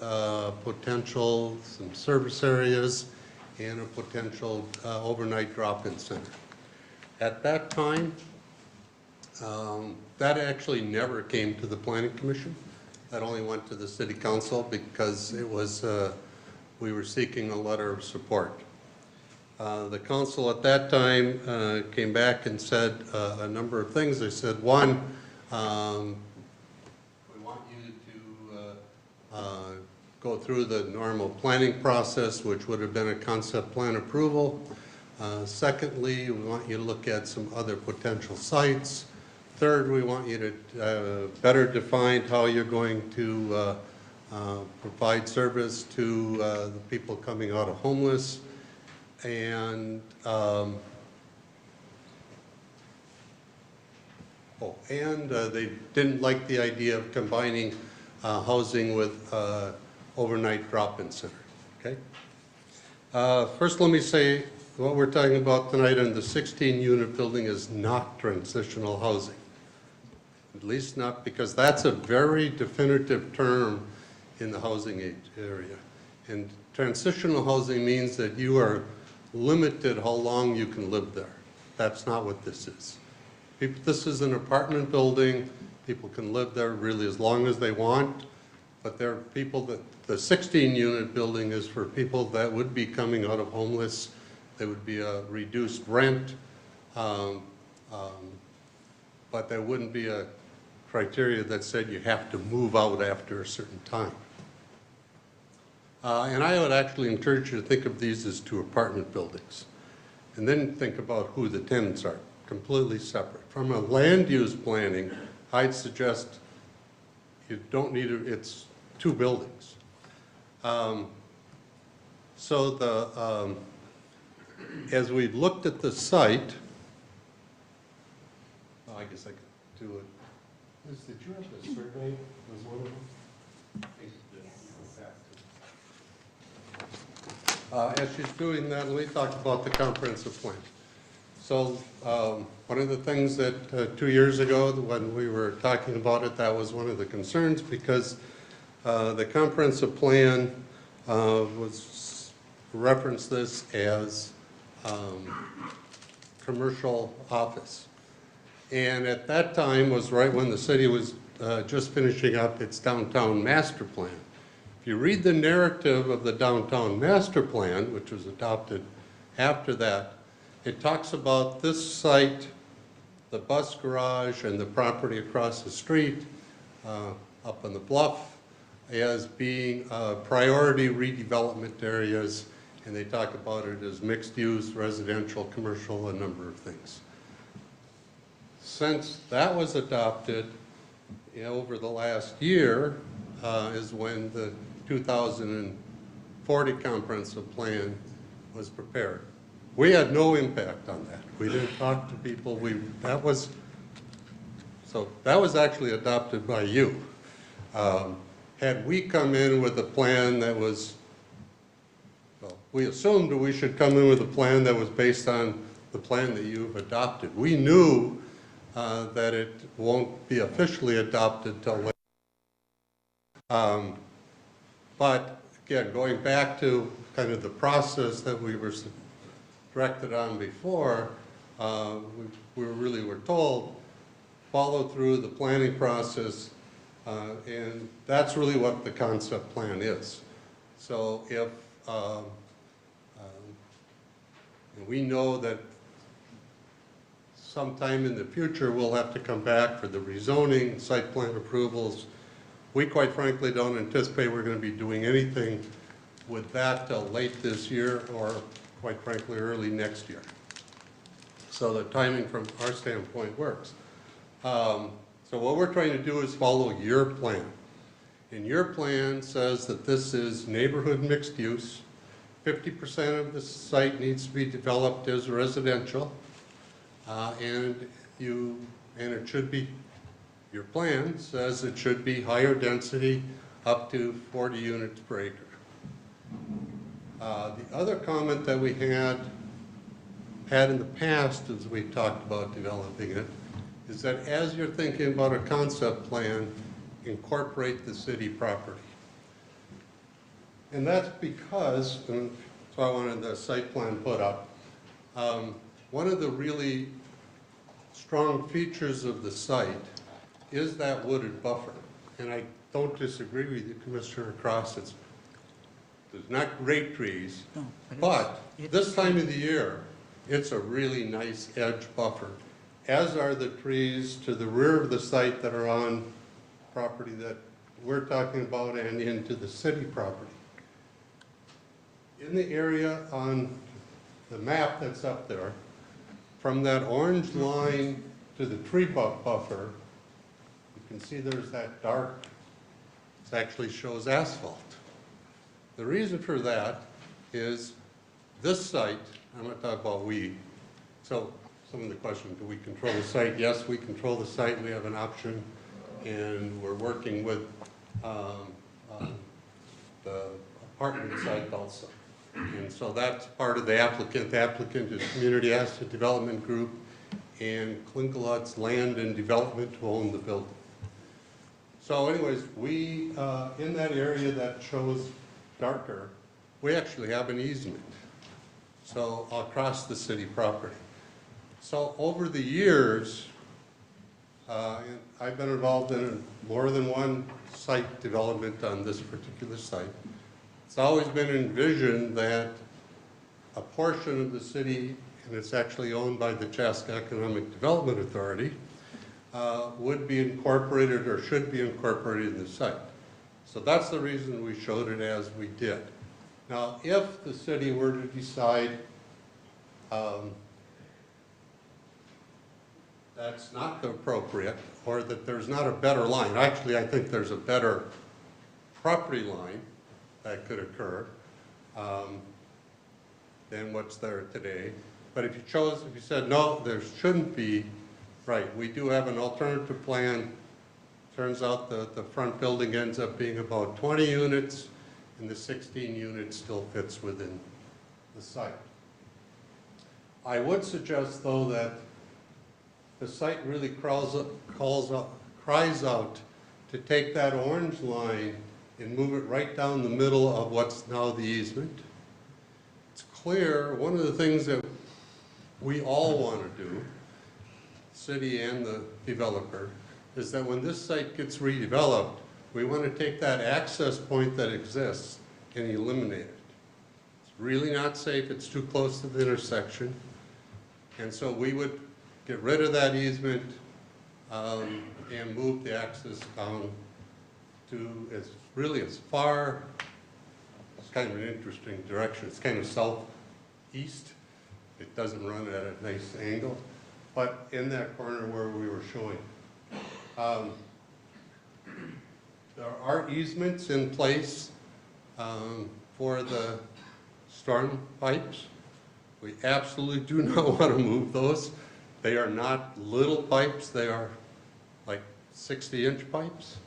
potential some service areas and a potential overnight drop-in center. At that time, that actually never came to the Planning Commission. That only went to the City Council because it was, we were seeking a letter of support. The council at that time came back and said a number of things. They said, one, we want you to go through the normal planning process, which would have been a concept plan approval. Secondly, we want you to look at some other potential sites. Third, we want you to better define how you're going to provide service to the people coming out of homeless. And they didn't like the idea of combining housing with overnight drop-in center. Okay. First, let me say what we're talking about tonight in the 16-unit building is not transitional housing. At least not, because that's a very definitive term in the housing area. And transitional housing means that you are limited how long you can live there. That's not what this is. This is an apartment building. People can live there really as long as they want, but there are people that, the 16-unit building is for people that would be coming out of homeless. There would be a reduced rent, but there wouldn't be a criteria that said you have to move out after a certain time. And I would actually encourage you to think of these as two apartment buildings. And then think about who the tenants are, completely separate. From a land use planning, I'd suggest you don't need it, it's two buildings. As we've looked at the site, I guess I could do it. Liz, did you have the survey? Was one of them? As she's doing that, let me talk about the comprehensive plan. So one of the things that 2 years ago when we were talking about it, that was one of the concerns because the comprehensive plan was referenced this as commercial office. And at that time was right when the city was just finishing up its downtown master plan. If you read the narrative of the downtown master plan, which was adopted after that, it talks about this site, the bus garage, and the property across the street up on the bluff as being priority redevelopment areas, and they talk about it as mixed use, residential, commercial, a number of things. Since that was adopted over the last year is when the 2040 comprehensive plan was prepared. We had no impact on that. We didn't talk to people. That was actually adopted by you. Had we come in with a plan that was, well, we assumed we should come in with a plan that was based on the plan that you've adopted. We knew that it won't be officially adopted till later. But again, going back to kind of the process that we were directed on before, we really were told, follow through the planning process, and that's really what the concept plan is. So if we know that sometime in the future we'll have to come back for the rezoning, site plan approvals, we quite frankly don't anticipate we're going to be doing anything with that till late this year or quite frankly early next year. So the timing from our standpoint works. So what we're trying to do is follow your plan. And your plan says that this is neighborhood mixed use. 50% of the site needs to be developed as residential. And it should be, your plan says it should be higher density up to 40 units per acre. The other comment that we had in the past as we talked about developing it is that as you're thinking about a concept plan, incorporate the city property. And that's because, and so I wanted the site plan put up, one of the really strong features of the site is that wooded buffer. And I don't disagree with you, Commissioner Cross, there's not great trees, No, but it's this time of the year, it's a really nice edge buffer, as are the trees to the rear of the site that are on property that we're talking about and into the city property. In the area on the map that's up there, from that orange line to the tree buffer, you can see there's that dark, it actually shows asphalt. The reason for that is this site, I'm going to talk about we. So some of the questions, do we control the site? Yes, we control the site. We have an option, and we're working with the apartment site also. And so that's part of the applicant. The applicant is Community Asset Development Group and Klinkelhut's Land and Development to own the building. So anyways, we, in that area that shows darker, we actually have an easement. So across the city property. So over the years, and I've been involved in more than one site development on this particular site. It's always been envisioned that a portion of the city, and it's actually owned by the Chaska Economic Development Authority, would be incorporated or should be incorporated in the site. So that's the reason we showed it as we did. Now, if the city were to decide that's not appropriate, or that there's not a better line, actually I think there's a better property line that could occur than what's there today. But if you said, no, there shouldn't be, right, we do have an alternative plan. Turns out the front building ends up being about 20 units, and the 16 units still fits within the site. I would suggest, though, that the site really cries out to take that orange line and move it right down the middle of what's now the easement. It's clear, one of the things that we all want to do, city and the developer, is that when this site gets redeveloped, we want to take that access point that exists and eliminate it. It's really not safe, it's too close to the intersection. And so we would get rid of that easement and move the access down to as far, it's kind of an interesting direction, it's kind of southeast. It doesn't run at a nice angle, but in that corner where we were showing. There are easements in place for the storm pipes. We absolutely do not want to move those. They are not little pipes, they are like 60-inch pipes.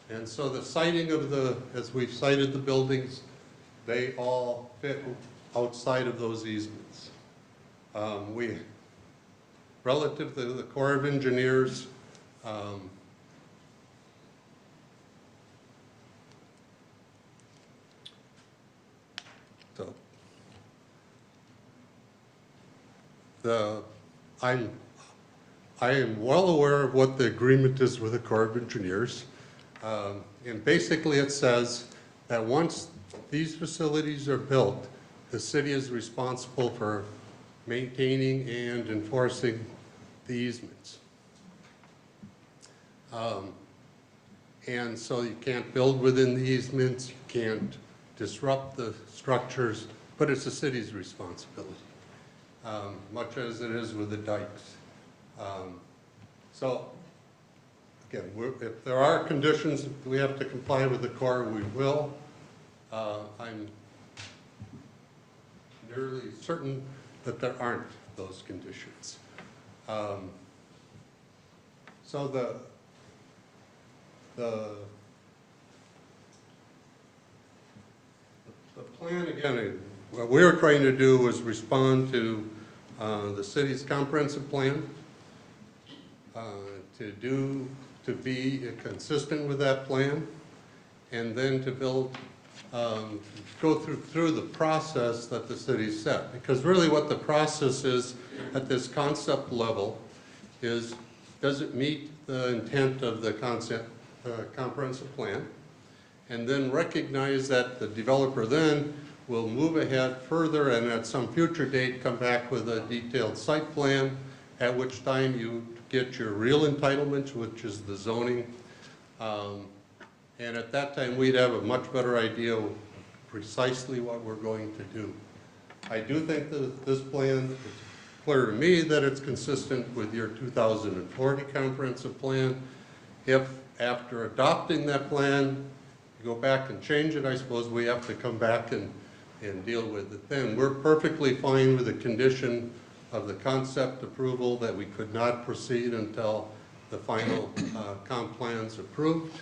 And so the siting of as we've sited the buildings, they all fit outside of those easements. Relative to the Corps of Engineers, so I am well aware of what the agreement is with the Corps of Engineers. And basically it says that once these facilities are built, the city is responsible for maintaining and enforcing the easements. And so you can't build within the easements, you can't disrupt the structures, but it's the city's responsibility, much as it is with the dikes. So, again, if there are conditions we have to comply with the Corps, we will. I'm nearly certain that there aren't those conditions. So the plan, again, what we're trying to do was respond to the city's comprehensive plan, to be consistent with that plan, and then to go through the process that the city set. Because really what the process is at this concept level is, does it meet the intent of the comprehensive plan? And then recognize that the developer then will move ahead further and at some future date come back with a detailed site plan, at which time you get your real entitlements, which is the zoning. And at that time, we'd have a much better idea of precisely what we're going to do. I do think that this plan, it's clear to me that it's consistent with your 2040 comprehensive plan. If after adopting that plan, you go back and change it, I suppose we have to come back and deal with it then. We're perfectly fine with the condition of the concept approval that we could not proceed until the final comp plan's approved.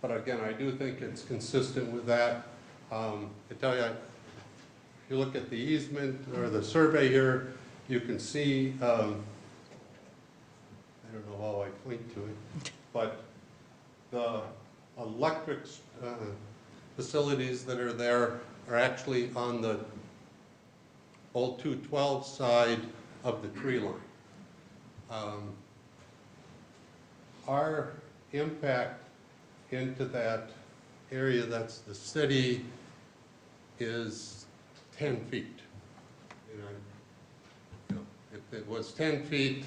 But again, I do think it's consistent with that. I tell you, if you look at the easement or the survey here, you can see, I don't know how I point to it, but the electric facilities that are there are actually on the old 212 side of the tree line. Our impact into that area that's the city is 10 feet. If it was 10 feet,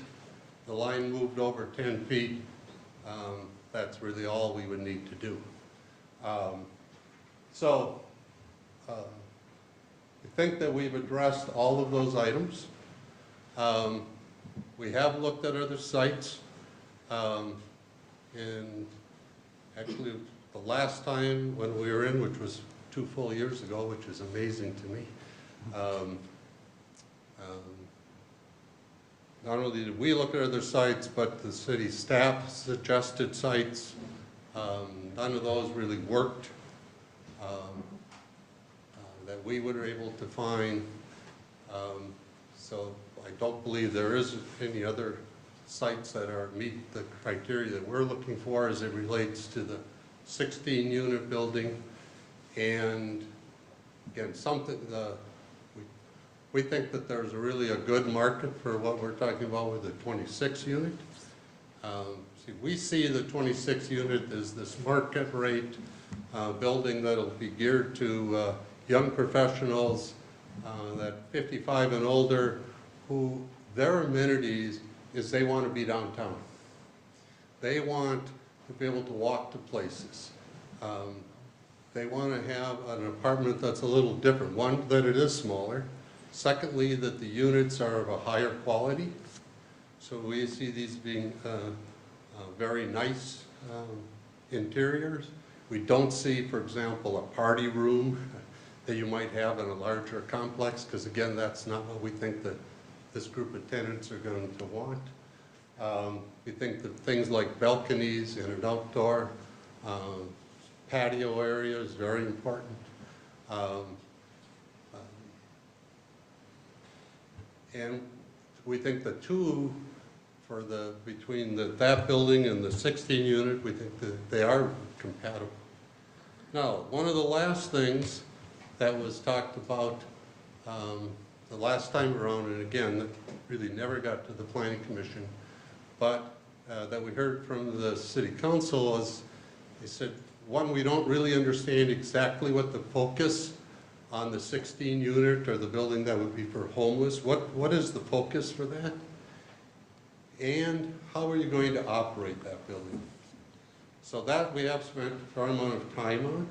the line moved over 10 feet, that's really all we would need to do. We think that we've addressed all of those items. We have looked at other sites, and actually the last time when we were in, which was 2 full years ago, which is amazing to me, not only did we look at other sites, but the city staff suggested sites. None of those really worked that we were able to find. So I don't believe there is any other sites that meet the criteria that we're looking for as it relates to the 16-unit building. And again, we think that there's really a good market for what we're talking about with the 26 unit. We see the 26 unit as this market rate building that'll be geared to young professionals that 55 and older, who their amenities is they want to be downtown. They want to be able to walk to places. They want to have an apartment that's a little different. One, that it is smaller. Secondly, that the units are of a higher quality. So we see these being very nice interiors. We don't see, for example, a party room that you might have in a larger complex, because again, that's not what we think that this group of tenants are going to want. We think that things like balconies and an outdoor patio area is very important. And we think the two between that building and the 16 unit, we think that they are compatible. Now, one of the last things that was talked about the last time around, and again, that really never got to the planning commission, but that we heard from the city council was, they said, one, we don't really understand exactly what the focus on the 16 unit or the building that would be for homeless, what is the focus for that? And how are you going to operate that building? So that we have spent a fair amount of time on,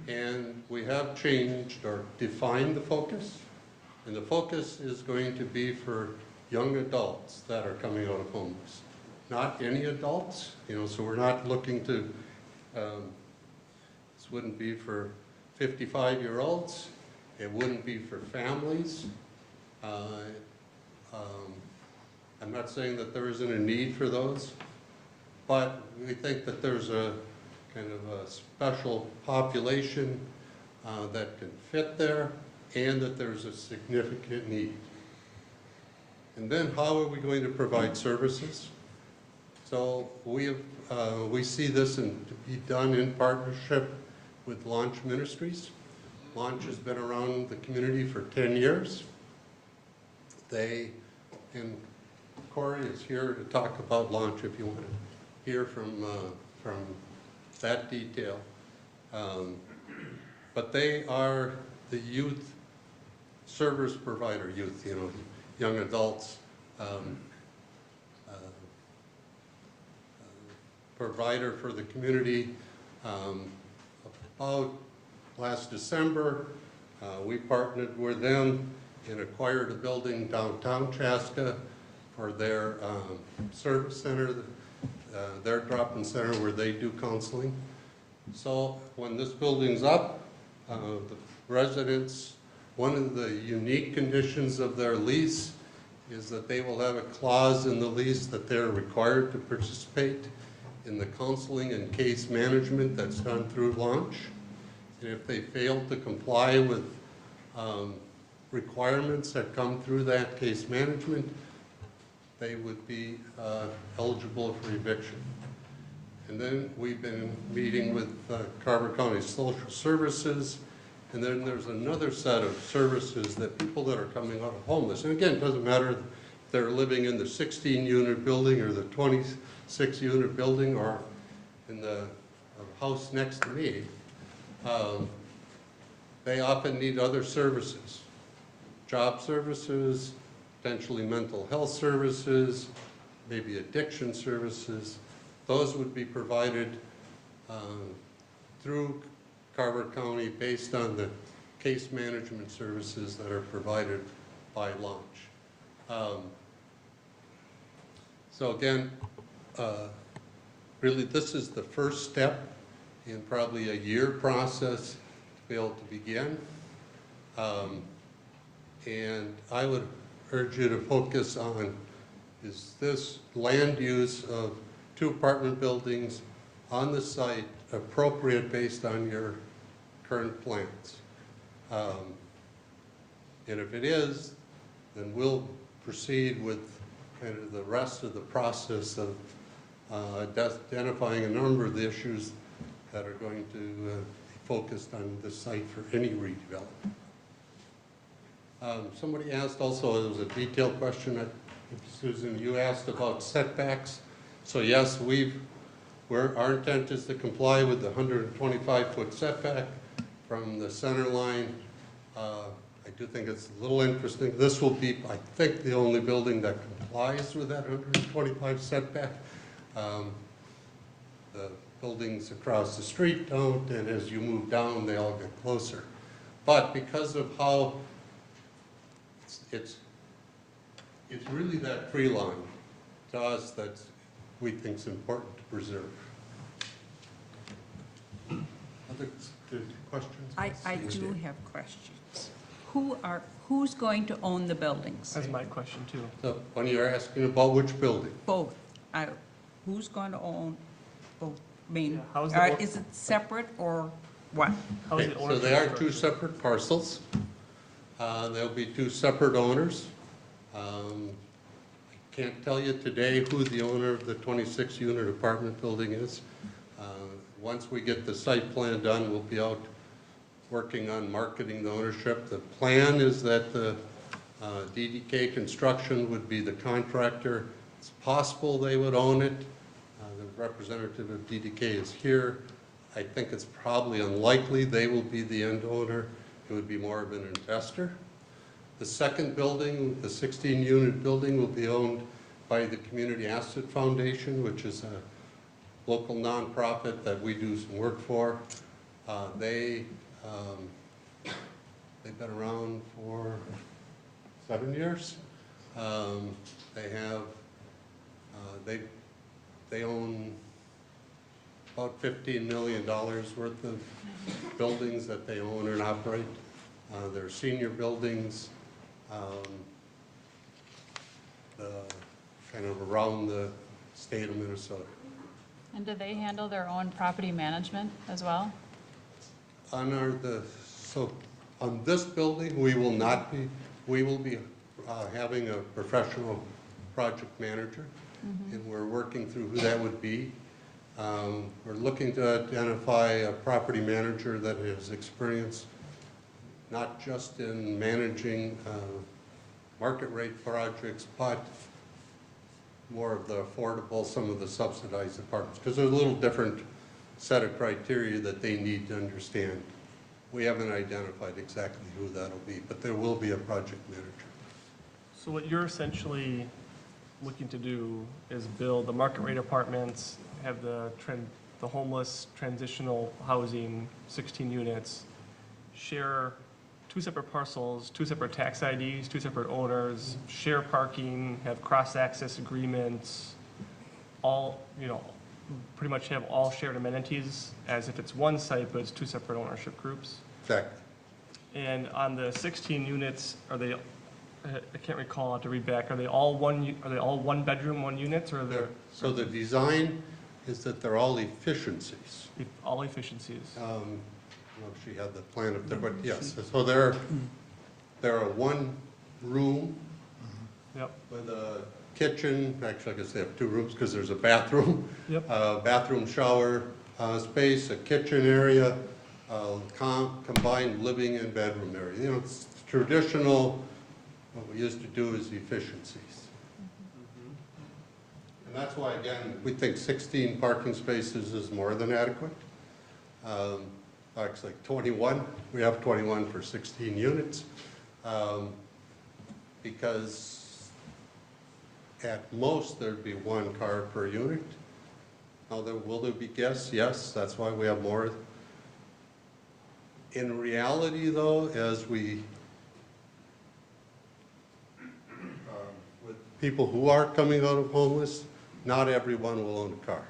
and we have changed or defined the focus. And the focus is going to be for young adults that are coming out of homeless. Not any adults, so we're not looking to, this wouldn't be for 55-year-olds, it wouldn't be for families. I'm not saying that there isn't a need for those, but we think that there's a kind of a special population that can fit there, and that there's a significant need. And then how are we going to provide services? So we see this to be done in partnership with Launch Ministries. Launch has been around the community for 10 years. And Corey is here to talk about Launch if you want to hear from that detail. But they are the youth service provider, young adults, provider for the community. About last December, we partnered with them and acquired a building downtown Chaska for their service center, their drop-in center where they do counseling. So when this building's up, the residents, one of the unique conditions of their lease is that they will have a clause in the lease that they're required to participate in the counseling and case management that's done through Launch. And if they fail to comply with requirements that come through that case management, they would be eligible for eviction. And then we've been meeting with Carver County Social Services, and then there's another set of services that people that are coming out of homeless, and again, it doesn't matter if they're living in the 16-unit building or the 26-unit building or in the house next to me, they often need other services, job services, potentially mental health services, maybe addiction services. Those would be provided through Carver County based on the case management services that are provided by Launch. So again, really this is the first step in probably a year process to be able to begin. And I would urge you to focus on, is this land use of 2 apartment buildings on the site appropriate based on your current plans? And if it is, then we'll proceed with kind of the rest of the process of identifying a number of the issues that are going to be focused on the site for any redevelopment. Somebody asked also, there was a detailed question, Susan, you asked about setbacks. So yes, our intent is to comply with the 125-foot setback from the center line. I do think it's a little interesting. This will be, I think, the only building that complies with that 125 setback. The buildings across the street don't, and as you move down, they all get closer. But because of how it's really that tree line to us that we think is important to preserve. Other questions? I do have questions. Who's going to own the buildings? That's my question too. So when you're asking about which building, Both. Who's going to own both? I mean, Yeah, how's the is it separate or what? How is okay, the so ownership they are structure? 2 separate parcels. There'll be 2 separate owners. I can't tell you today who the owner of the 26-unit apartment building is. Once we get the site plan done, we'll be out working on marketing the ownership. The plan is that the DDK Construction would be the contractor. It's possible they would own it. The representative of DDK is here. I think it's probably unlikely they will be the end owner. It would be more of an investor. The second building, the 16-unit building, will be owned by the Community Asset Foundation, which is a local nonprofit that we do some work for. They've been around for 7 years. They own about $15 million worth of buildings that they own and operate. They're senior buildings, kind of around the state of Minnesota. And do they handle their own property management as well? On this building, we will not be, we will be having a professional project manager, and we're working through who that would be. We're looking to identify a property manager that has experience not just in managing market rate projects, but more of the affordable, some of the subsidized apartments, because there's a little different set of criteria that they need to understand. We haven't identified exactly who that'll be, but there will be a project manager. So what you're essentially looking to do is build the market rate apartments, have the homeless transitional housing, 16 units, share 2 separate parcels, 2 separate tax IDs, 2 separate owners, share parking, have cross-access agreements, all, pretty much have all shared amenities as if it's one site, but it's 2 separate ownership groups. Exactly. And on the 16 units, are they, I can't recall, I have to read back, are they all one bedroom, 1 units, or are they So the design is that they're all efficiencies. all efficiencies? I don't know if she had the plan up there, but yes, so they're a 1 room Yep, with a kitchen. Actually, I guess they have 2 rooms because there's a bathroom. yep, Bathroom, shower space, a kitchen area, combined living and bedroom area. It's traditional, what we used to do is efficiencies. And that's why, again, we think 16 parking spaces is more than adequate. Actually, 21, we have 21 for 16 units, because at most, there'd be 1 car per unit. Now, will there be guests? Yes, that's why we have more. In reality, though, as we, with people who are coming out of homeless, not everyone will own a car.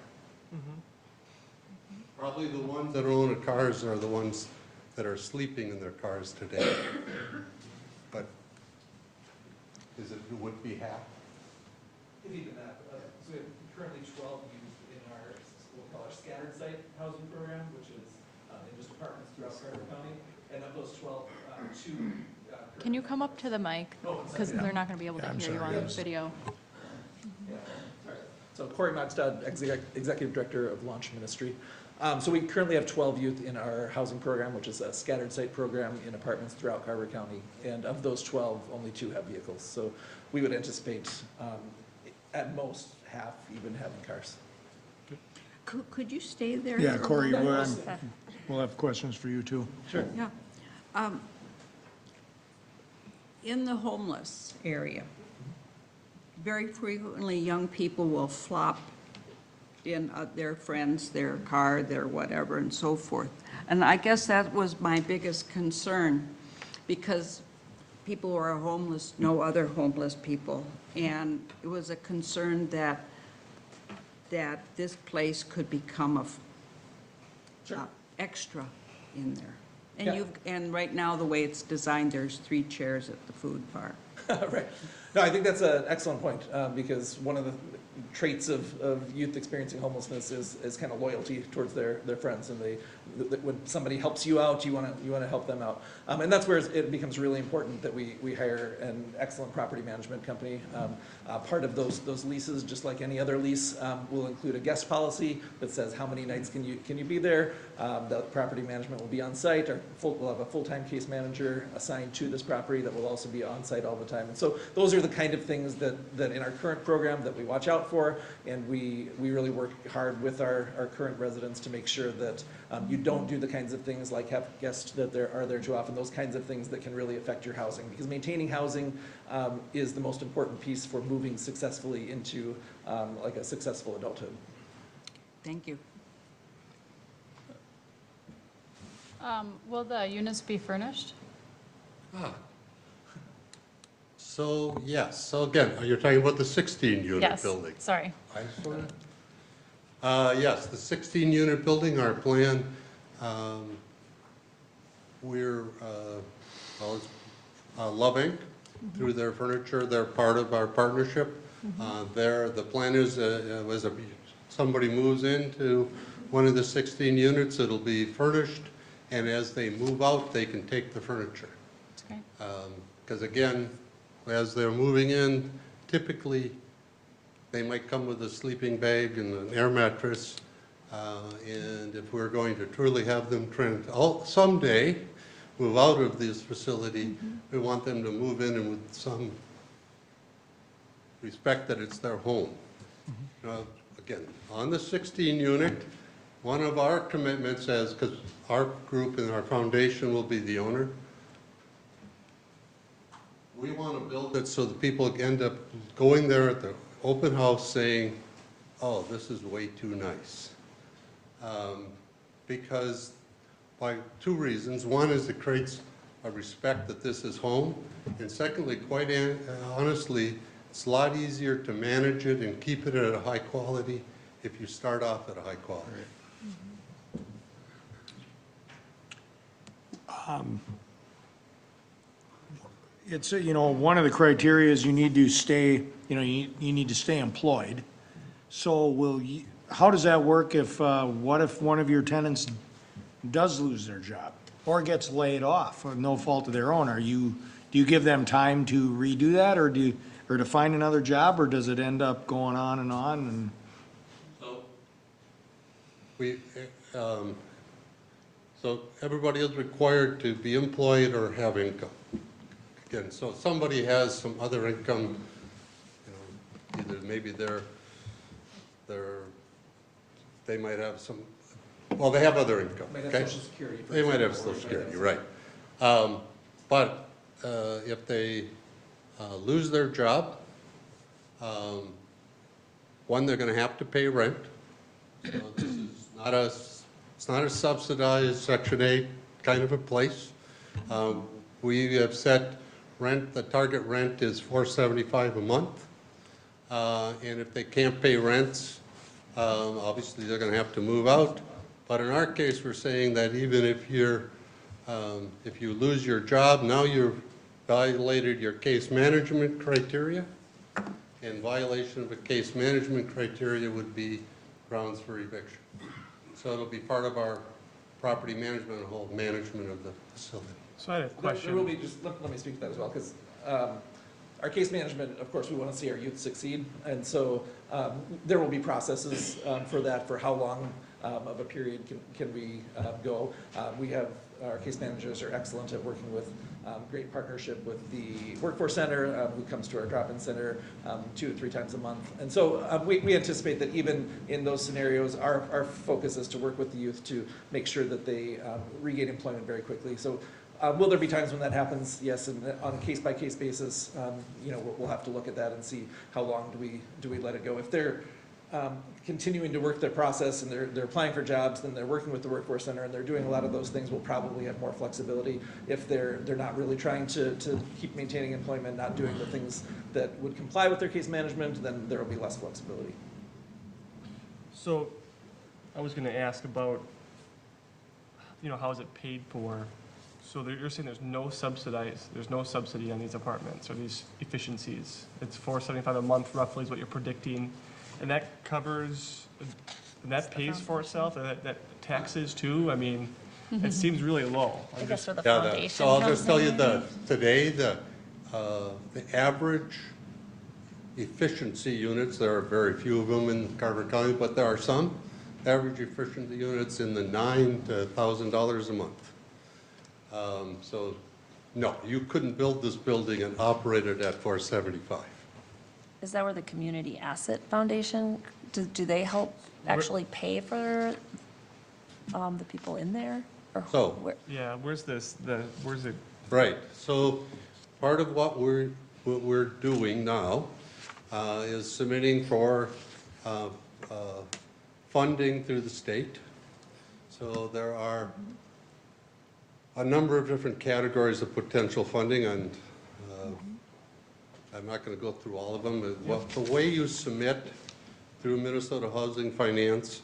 Probably the ones that own cars are the ones that are sleeping in their cars today. But it would be half? It's even that. So we have currently 12 youth in our, we'll call our scattered site housing program, which is in just apartments throughout Carver County. And of those 12, 2. Can you come up to the mic? Because they're not going to be able to hear you on the video. Yeah, sorry. So Corey Magstad, Executive Director of Launch Ministry. So we currently have 12 youth in our housing program, which is a scattered site program in apartments throughout Carver County. And of those 12, only 2 have vehicles. So we would anticipate at most half even having cars. Could you stay there? Yeah, for a Corey, moment? we'll have questions for you, too. Sure. Yeah. In the homeless area, very frequently, young people will flop in their friends, their car, their whatever, and so forth. And I guess that was my biggest concern, because people who are homeless know other homeless people. And it was a concern that this place could become extra in there. And Yeah. and right now, the way it's designed, there's 3 chairs at the food bar. Right. No, I think that's an excellent point, because one of the traits of youth experiencing homelessness is kind of loyalty towards their friends, and when somebody helps you out, you want to help them out. And that's where it becomes really important that we hire an excellent property management company. Part of those leases, just like any other lease, will include a guest policy that says how many nights can you be there. The property management will be on site. We'll have a full-time case manager assigned to this property that will also be on site all the time. And so those are the kind of things that in our current program that we watch out for, and we really work hard with our current residents to make sure that you don't do the kinds of things like have guests that are there too often, those kinds of things that can really affect your housing. Because maintaining housing is the most important piece for moving successfully into like a successful adulthood. Thank you. Will the units be furnished? So, yes, so again, you're talking about the 16-unit Yes, building? sorry. Yes, the 16-unit building, our plan, we're, well, it's Love Inc. Through their furniture, they're part of our partnership. The plan is, somebody moves into one of the 16 units, it'll be furnished, and as they move out, they can take the furniture. Okay. Because again, as they're moving in, typically, they might come with a sleeping bag and an air mattress, and if we're going to truly have them someday move out of this facility, we want them to move in and with some respect that it's their home. Now, again, on the 16 unit, one of our commitments as, because our group and our foundation will be the owner, we want to build it so that people end up going there at the open house saying, oh, this is way too nice. Because by two reasons. One is it creates a respect that this is home. And secondly, quite honestly, it's a lot easier to manage it and keep it at a high quality if you start off at a high quality. It's, one of the criteria is you need to stay, you need to stay employed. So how does that work if, what if one of your tenants does lose their job or gets laid off of no fault of their own? Do you give them time to redo that or to find another job, or does it end up going on and? So everybody is required to be employed or have income. Again, so if somebody has some other income, either maybe they might have some, well, they have other income, Might have okay? Social Security, for They might have example, Social or- Security, right. But if they lose their job, one, they're gonna have to pay rent. So this is it's not a subsidized Section 8 kind of a place. We have set rent, the target rent is $475 a month. And if they can't pay rents, obviously they're gonna have to move out. But in our case, we're saying that even if you lose your job, now you've violated your case management criteria. And violation of a case management criteria would be grounds for eviction. So it'll be part of our property management and whole management of the facility. So I had a There will question. be, just let me speak to that as well, because our case management, of course, we want to see our youth succeed. And so there will be processes for that, for how long of a period can we go. Our case managers are excellent at working with great partnership with the Workforce Center, who comes to our drop-in center 2 to 3 times a month. And so we anticipate that even in those scenarios, our focus is to work with the youth to make sure that they regain employment very quickly. So will there be times when that happens? Yes, and on a case-by-case basis, we'll have to look at that and see how long do we let it go. If they're continuing to work their process and they're applying for jobs, then they're working with the Workforce Center and they're doing a lot of those things, we'll probably have more flexibility. If they're not really trying to keep maintaining employment, not doing the things that would comply with their case management, then there will be less flexibility. So I was gonna ask about, how is it paid for? So you're saying there's no subsidy on these apartments or these efficiencies. It's $475 a month roughly is what you're predicting. And that covers, and that pays for itself, and that taxes too? I mean, it seems really low. I guess for the Yeah, foundation. so I'll just tell you company. today, the average efficiency units, there are very few of them in Carver County, but there are some, average efficiency units in the $9,000 to $1,000 a month. So, no, you couldn't build this building and operate it at 475. Is that where the Community Asset Foundation, do they help actually pay for the people in there? Or So- where- Yeah, where's it? Right, so part of what we're doing now is submitting for funding through the state. So there are a number of different categories of potential funding, and I'm not going to go through all of them. The way you submit through Minnesota Housing Finance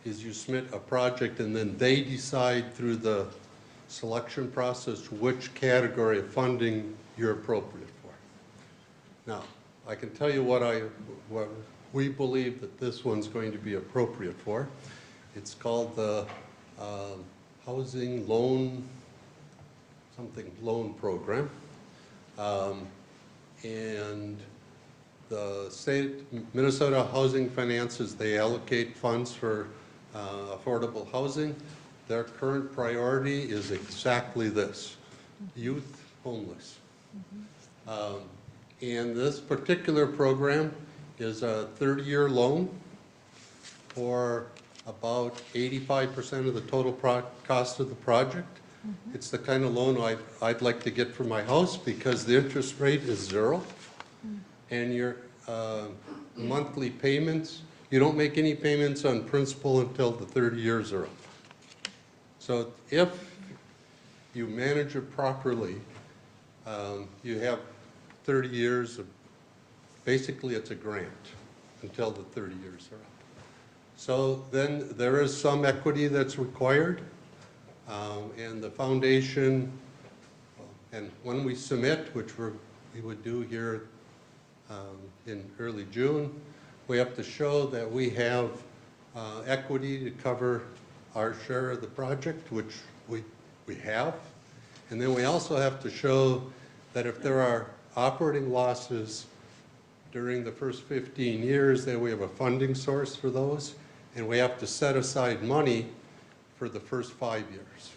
is you submit a project, and then they decide through the selection process which category of funding you're appropriate for. Now, I can tell you what we believe that this one's going to be appropriate for. It's called the Housing Loan, loan program. And the state, Minnesota Housing Finances, they allocate funds for affordable housing. Their current priority is exactly this, youth homeless. And this particular program is a 30-year loan for about 85% of the total cost of the project. It's the kind of loan I'd like to get for my house because the interest rate is 0. And your monthly payments, you don't make any payments on principal until the 30 years are up. So if you manage it properly, you have 30 years of, basically it's a grant until the 30 years are up. So then there is some equity that's required, and the foundation, and when we submit, which we would do here in early June, we have to show that we have equity to cover our share of the project, which we have. And then we also have to show that if there are operating losses during the first 15 years, that we have a funding source for those, and we have to set aside money for the first 5 years.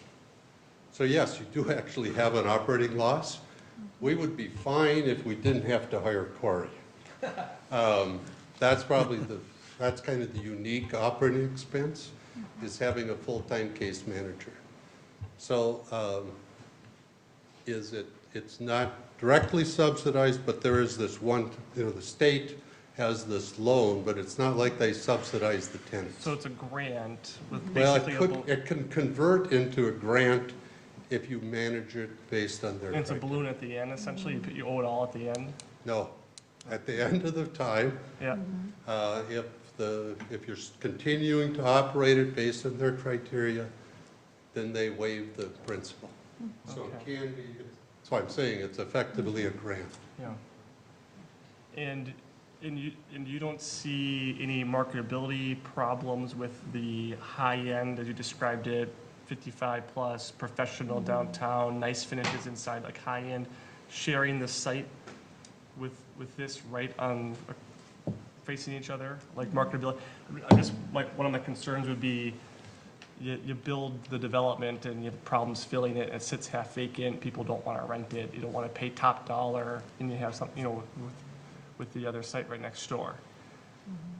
So yes, you do actually have an operating loss. We would be fine if we didn't have to hire Corey. That's probably that's kind of the unique operating expense, is having a full-time case manager. So it's not directly subsidized, but there is this one, the state has this loan, but it's not like they subsidize the tenants. So it's a grant with Well, basically it can convert into a grant if you manage it based on their. and it's a criteria. balloon at the end, essentially, you owe it all at the end? No, at the end of the time, Yeah, if you're continuing to operate it based on their criteria, then they waive the principal. So it Okay. can be, that's why I'm saying it's effectively a grant. yeah. And you don't see any marketability problems with the high end, as you described it, 55 plus, professional downtown, nice finishes inside, like high end, sharing the site with this right on, facing each other, like marketability? I guess like one of my concerns would be you build the development and you have problems filling it, it sits half vacant, people don't want to rent it, you don't want to pay top dollar, and you have something, with the other site right next door.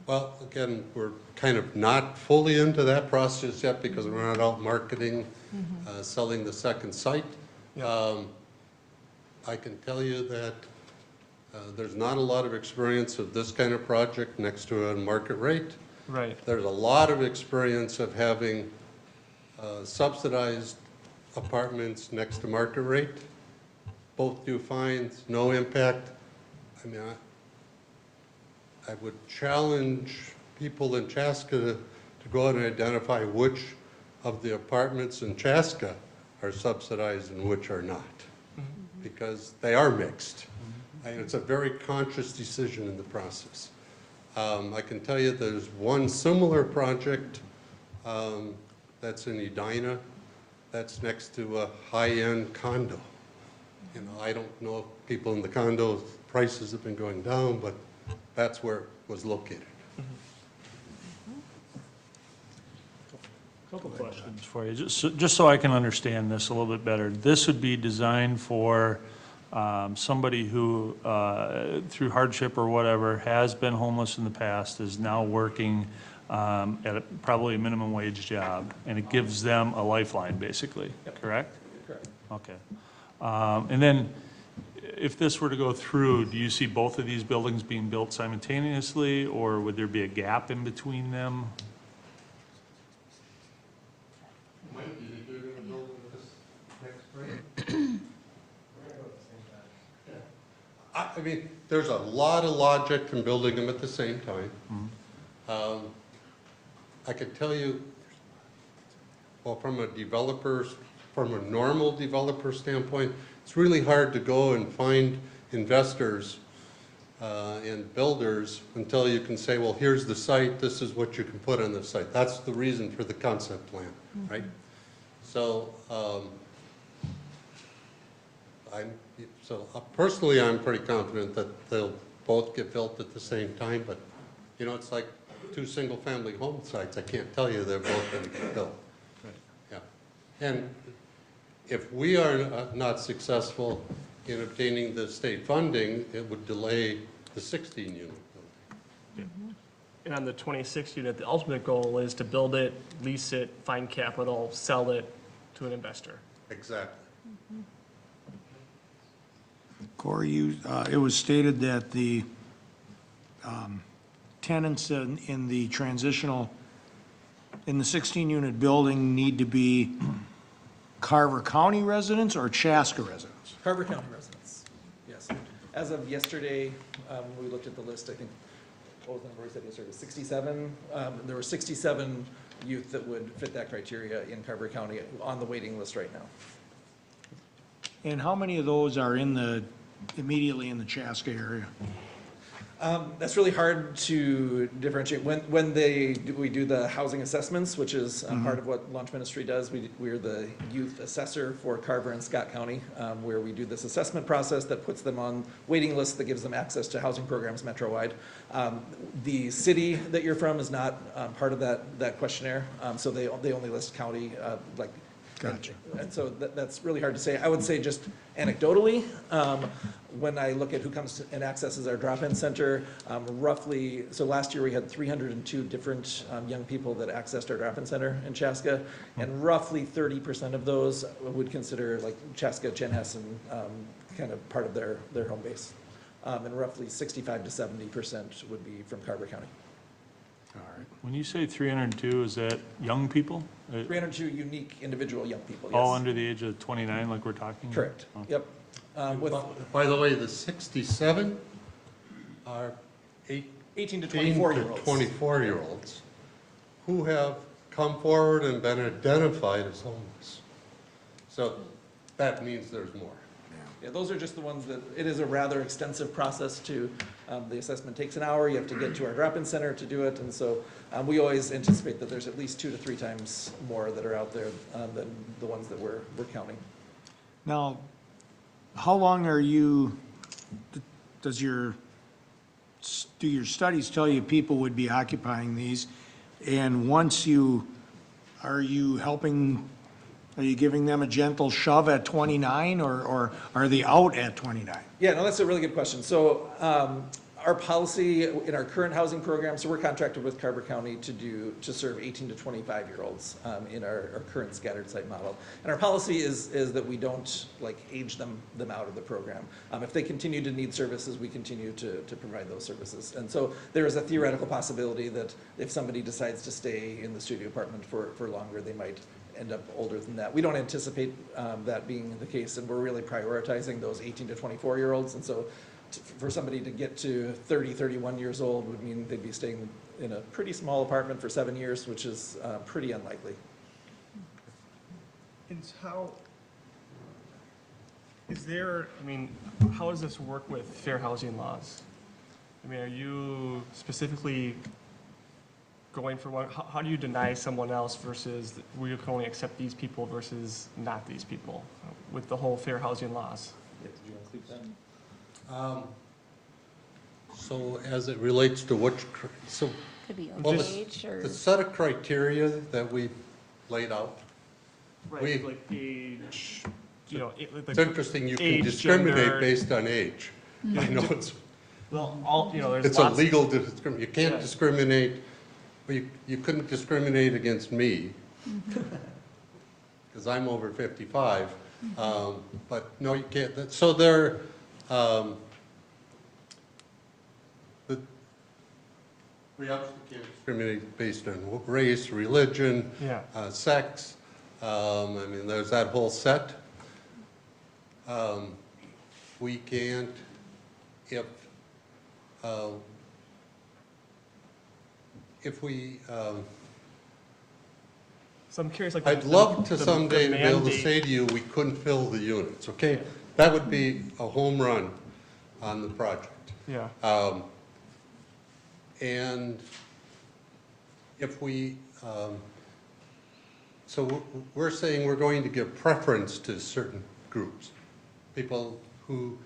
Well, again, we're kind of not fully into that process yet because we're not out marketing, selling the second site. Yeah. I can tell you that there's not a lot of experience of this kind of project next to a market rate. Right. There's a lot of experience of having subsidized apartments next to market rate. Both do fine, no impact. I mean, I would challenge people in Chaska to go out and identify which of the apartments in Chaska are subsidized and which are not, because they are mixed. And it's a very conscious decision in the process. I can tell you there's one similar project that that's in Edina. That's next to a high-end condo. You know, I don't know if people in the condo prices have been going down, but that's where it was located. Couple questions for you, just so I can understand this a little bit better. This would be designed for somebody who, through hardship or whatever, has been homeless in the past, is now working at probably a minimum wage job, and it gives them a lifeline, basically, correct? Correct. Okay. And then, if this were to go through, do you see both of these buildings being built simultaneously, or would there be a gap in between them? Mike, do you think you're going to build this next spring? I mean, there's a lot of logic in building them at the same time. I could tell you, well, from a normal developer standpoint, it's really hard to go and find investors and builders until you can say, well, here's the site, this is what you can put on the site. That's the reason for the concept plan, right? So, personally, I'm pretty confident that they'll both get built at the same time, but, you know, it's like two single-family home sites. I can't tell you they're both going to get built. Yeah. And if we are not successful in obtaining the state funding, it would delay the 16-unit building. And on the 26 unit, the ultimate goal is to build it, lease it, find capital, sell it to an investor. Exactly. Corey, it was stated that the tenants in the transitional, in the 16-unit building need to be Carver County residents or Chaska residents? Carver County residents, yes. As of yesterday, when we looked at the list, I think, what was the number we said yesterday, 67? There were 67 youth that would fit that criteria in Carver County on the waiting list right now. And how many of those are immediately in the Chaska area? That's really hard to differentiate. When we do the housing assessments, which is part of what Launch Ministry does, we're the youth assessor for Carver and Scott County, where we do this assessment process that puts them on waiting lists that gives them access to housing programs metro-wide. The city that you're from is not part of that questionnaire, so they only list county, like. Gotcha. And so that's really hard to say. I would say just anecdotally, when I look at who comes and accesses our drop-in center, roughly, so last year we had 302 different young people that accessed our drop-in center in Chaska, and roughly 30% of those would consider like Chaska, Chenhassen, kind of part of their home base. And roughly 65 to 70% would be from Carver County. All right. When you say 302, is that young people? 302 unique individual young people, yes. All under the age of 29, like we're talking? Correct, Oh. yep. By the way, the 67 are 18 to 24-year-olds. 24-year-olds who have come forward and been identified as homeless. So that means there's more. Yeah, those are just the ones that, it is a rather extensive process to, the assessment takes an hour, you have to get to our drop-in center to do it, and so we always anticipate that there's at least 2 to 3 times more that are out there than the ones that we're counting. Now, how long do your studies tell you people would be occupying these? And are you giving them a gentle shove at 29, or are they out at 29? Yeah, no, that's a really good question. So our policy in our current housing program, so we're contracted with Carver County to serve 18 to 25-year-olds in our current scattered site model. And our policy is that we don't like age them out of the program. If they continue to need services, we continue to provide those services. And so there is a theoretical possibility that if somebody decides to stay in the studio apartment for longer, they might end up older than that. We don't anticipate that being the case, and we're really prioritizing those 18 to 24-year-olds. And so for somebody to get to 30, 31 years old would mean they'd be staying in a pretty small apartment for 7 years, which is pretty unlikely. And how does this work with fair housing laws? I mean, are you specifically going for one, how do you deny someone else versus we can only accept these people versus not these people with the whole fair housing laws? Yeah, did you want to speak to that? So as it relates to so Could be Well, age or. the set of criteria that we laid out, We- Like age, you know, it's interesting, you can age, discriminate gender. based on age. I know well, all, you know, there's it's lots. illegal to discriminate, you can't Yeah. discriminate, well, you couldn't discriminate against me, because I'm over 55, but no, you can't, so there, we obviously can't discriminate based on race, religion, Yeah. sex, I mean, there's that whole set. We can't, if we, So I'm curious, like. I'd the- love to the someday to be able to mandate- say to you, we couldn't fill the units, okay? That would be a home run on the project. Yeah, And if we, so we're saying we're going to give preference to certain groups, people who,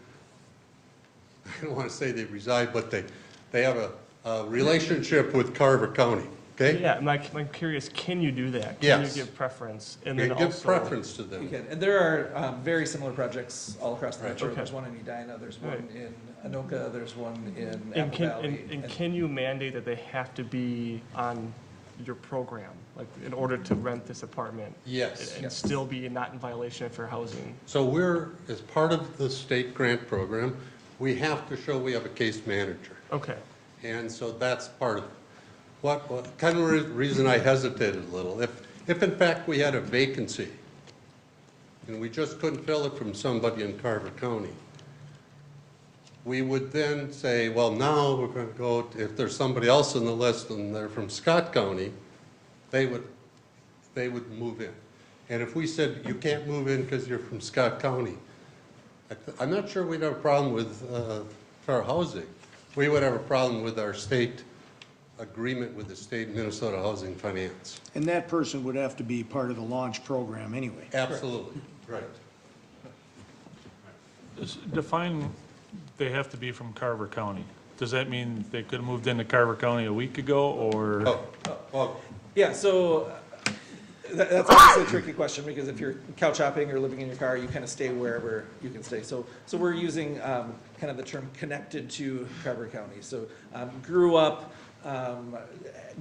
I don't want to say they reside, but they have a relationship with Carver County, okay? yeah, I'm curious, can you do that? Yes. Can you give preference? And You then give also. preference to You them. can, and there are very similar projects all across the Right. metro. Okay. There's one in Edina, there's one Right. in Anoka, there's one in And Apple can, Valley. and can you mandate that they have to be on your program, like, in order to rent this apartment? Yes. And still be not in violation of fair housing? So we're, as part of the state grant program, we have to show we have a case manager. Okay, And so that's part of it. What kind of reason I hesitated a little, if in fact we had a vacancy and we just couldn't fill it from somebody in Carver County, we would then say, well, now we're going to go, if there's somebody else on the list and they're from Scott County, they would move in. And if we said, you can't move in because you're from Scott County, I'm not sure we'd have a problem with fair housing. We would have a problem with our state agreement with the state Minnesota Housing Finance. And that person would have to be part of the launch program anyway. Absolutely, right. Define, they have to be from Carver County. Does that mean they could have moved into Carver County a week ago, or? Oh, well, Yeah, so that's obviously a tricky question, because if you're couch hopping or living in your car, you kind of stay wherever you can stay. So we're using kind of the term connected to Carver County. So grew up,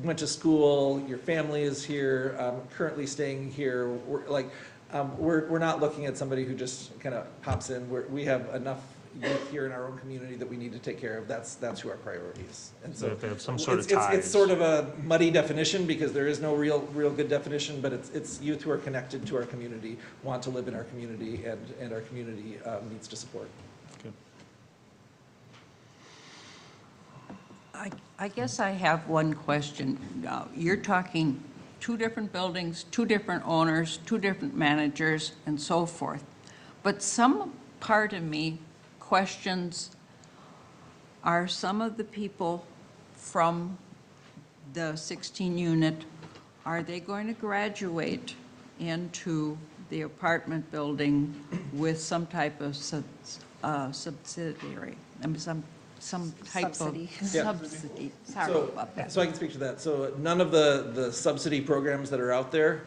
went to school, your family is here, currently staying here. We're not looking at somebody who just kind of pops in. We have enough youth here in our own community that we need to take care of. That's who our priority is. And So so if they have some sort of it's ties. sort of a muddy definition, because there is no real good definition, but it's youth who are connected to our community, want to live in our community, and our community needs to support. Okay. I guess I have one question. You're talking two different buildings, two different owners, two different managers, and so forth. But some part of me questions, are some of the people from the 16 unit, are they going to graduate into the apartment building with some type of subsidiary? I mean, some type of Subsidy. subsidy. Sorry So, about that. so I can speak to that. So none of the subsidy programs that are out there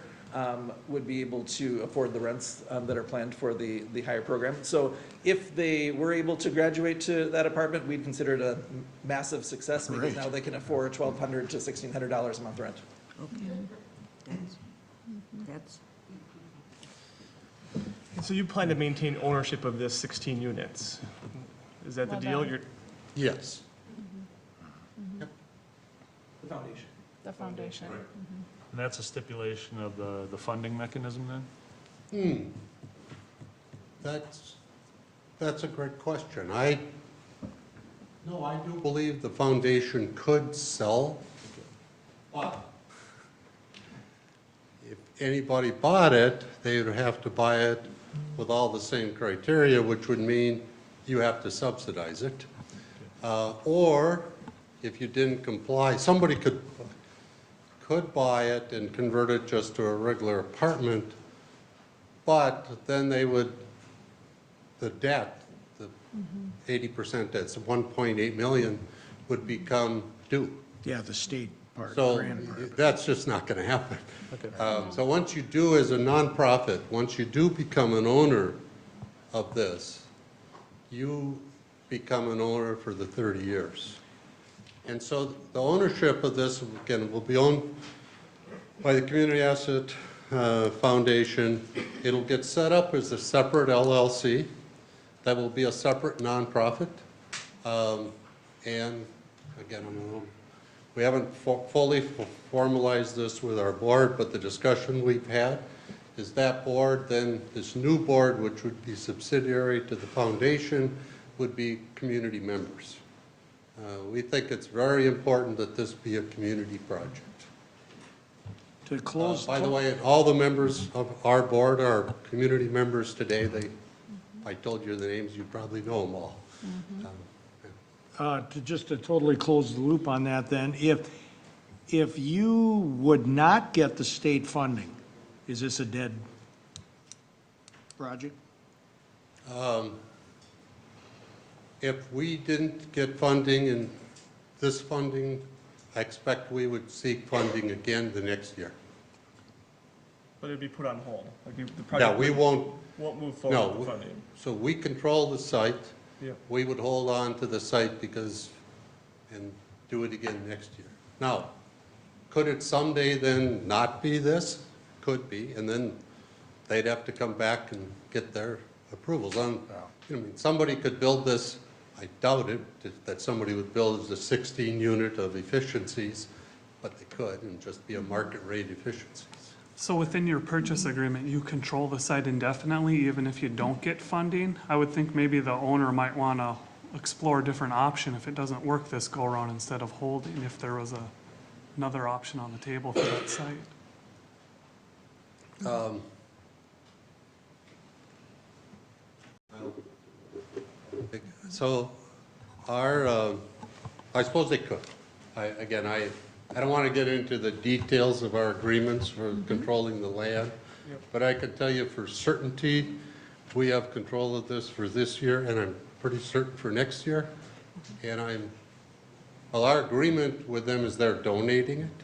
would be able to afford the rents that are planned for the higher program. So if they were able to graduate to that apartment, we'd consider it a massive success, because Great. now they can afford $1,200 to $1,600 a month rent. Okay. That's, and so you plan to maintain ownership of this 16 units? Is that the Well deal? done. You're, yes. The foundation. The foundation. And that's a stipulation of the funding mechanism then? That's a great question. I do believe the foundation could sell, but if anybody bought it, they would have to buy it with all the same criteria, which would mean you have to subsidize it. Or if you didn't comply, somebody could, could buy it and convert it just to a regular apartment, but then they would, the debt, the 80% debt, so 1.8 million would become due. Yeah, the state part, So grant part. that's just not going to happen. So once you do as a nonprofit, once you do become an owner of this, you become an owner for the 30 years. And so the ownership of this, again, will be owned by the Community Asset Foundation. It'll get set up as a separate LLC. That will be a separate nonprofit. And again, we haven't fully formalized this with our board, but the discussion we've had is that board, then this new board, which would be subsidiary to the foundation, would be community members. We think it's very important that this be a community project. To close. By the way, all the members of our board are community members today. If I told you the names, you'd probably know them all. Just to totally close the loop on that then, if you would not get the state funding, is this a dead project? If we didn't get funding and this funding, I expect we would seek funding again the next year. But it'd be put on hold. Like the Yeah, project we won't, won't move no, forward with the funding. so we control the site. Yeah. We would hold on to the site and do it again next year. Now, could it someday then not be this? Could be, and then they'd have to come back and get their approvals on. I mean, somebody could build this, I doubt it, that somebody would build as a 16 unit of efficiencies, but they could, and just be a market rate efficiencies. So within your purchase agreement, you control the site indefinitely, even if you don't get funding? I would think maybe the owner might want to explore a different option if it doesn't work this go-around, instead of holding, if there was another option on the table for that site. So I suppose they could. I don't want to get into the details of our agreements for controlling the land, but I can tell you for certainty, we have control of this for this year, and I'm pretty certain for next year. And well, our agreement with them is they're donating it.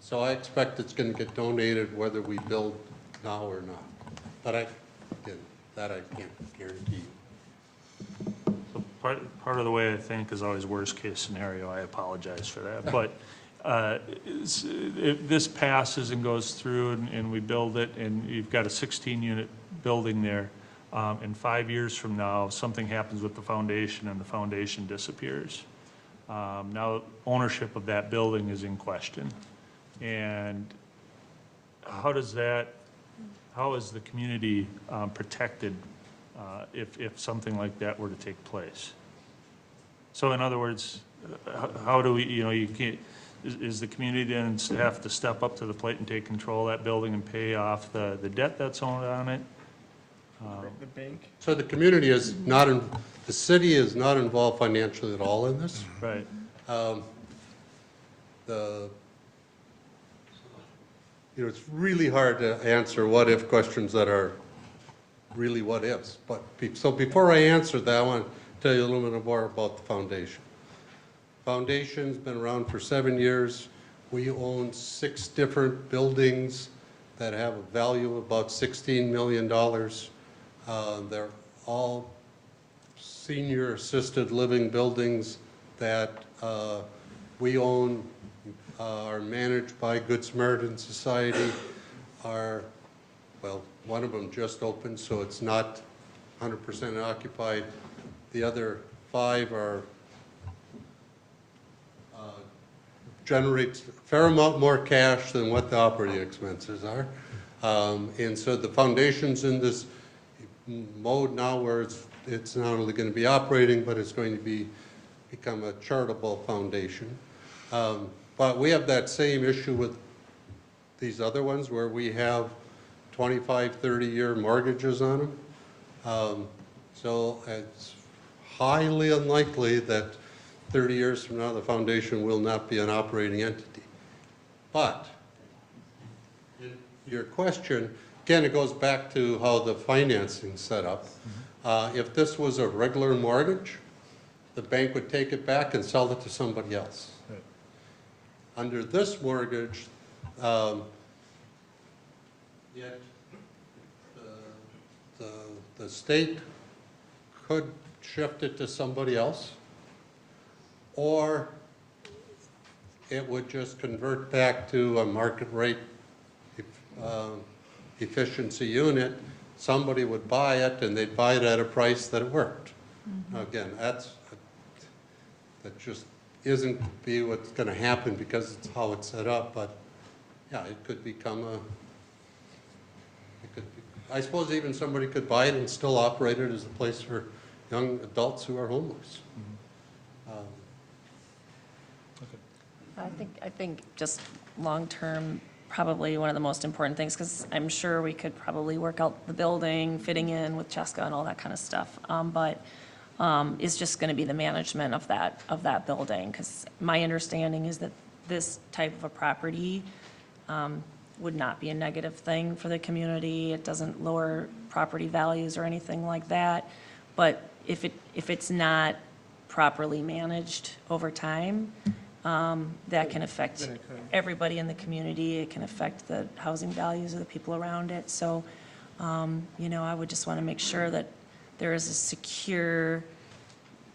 So I expect it's going to get donated whether we build now or not. But again, that I can't guarantee you. So part of the way I think is always worst-case scenario. I apologize for that. But if this passes and goes through and we build it, and you've got a 16-unit building there, and 5 years from now, something happens with the foundation and the foundation disappears. Now, ownership of that building is in question. And how is the community protected if something like that were to take place? So in other words, how do we, you can't, is the community then have to step up to the plate and take control of that building and pay off the debt that's owned on it? The bank? So the community is not, the city is not involved financially at all in this. Right. It's really hard to answer what-if questions that are really what-ifs. But so before I answer that, I want to tell you a little bit more about the foundation. Foundation's been around for 7 years. We own 6 different buildings that have a value of about $16 million. They're all senior assisted living buildings that we own, are managed by Good Samaritan Society. One of them just opened, so it's not 100% occupied. The other 5 are generates a fair amount more cash than what the operating expenses are. And so the foundation's in this mode now where it's not only going to be operating, but it's going to become a charitable foundation. But we have that same issue with these other ones where we have 25, 30-year mortgages on them. So it's highly unlikely that 30 years from now the foundation will not be an operating entity. But in your question, again, it goes back to how the financing's set up. If this was a regular mortgage, the bank would take it back and sell it to somebody else. Under this mortgage, yet the state could shift it to somebody else, or it would just convert back to a market rate efficiency unit. Somebody would buy it, and they'd buy it at a price that it worked. Now, again, that just isn't be what's going to happen because it's how it's set up, but yeah, it could become I suppose even somebody could buy it and still operate it as a place for young adults who are homeless. I think just long-term, probably one of the most important things, because I'm sure we could probably work out the building, fitting in with Chaska and all that kind of stuff. But it's just going to be the management of that building, because my understanding is that this type of a property would not be a negative thing for the community. It doesn't lower property values or anything like that. But if it's not properly managed over time, that can affect everybody in the community. It can affect the housing values of the people around it. So, I would just want to make sure that there is a secure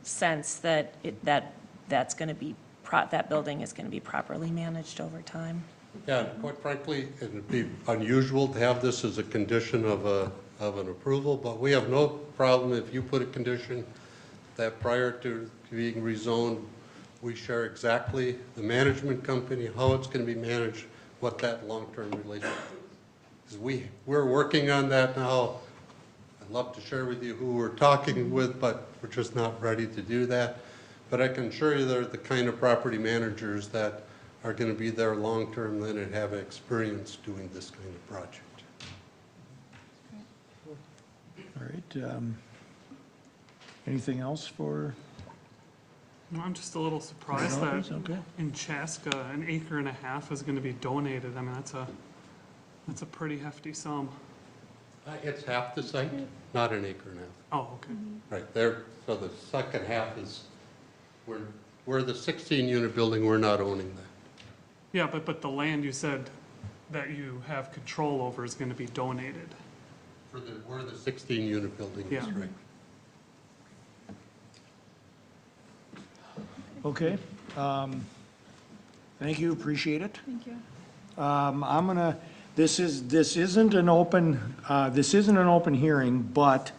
sense that that's going to be that building is going to be properly managed over time. Yeah, quite frankly, it would be unusual to have this as a condition of an approval, but we have no problem if you put a condition that prior to being rezoned, we share exactly the management company, how it's going to be managed, what that long-term relationship is. We're working on that now. I'd love to share with you who we're talking with, but we're just not ready to do that. But I can assure you they're the kind of property managers that are going to be there long-term and have experience doing this kind of project. All right. Anything else for? No, I'm just a little surprised that Okay. in Chaska, 1.5 acres is going to be donated. I mean, that's a pretty hefty sum. It's half the site, not 1.5 acres. Oh, okay. Right there. So the second half is we're the 16-unit building. We're not owning that. Yeah, but the land you said that you have control over is going to be donated. We're the 16-unit building. That's Yeah. right. Okay. Thank you, appreciate it. Thank you. This isn't an open hearing, but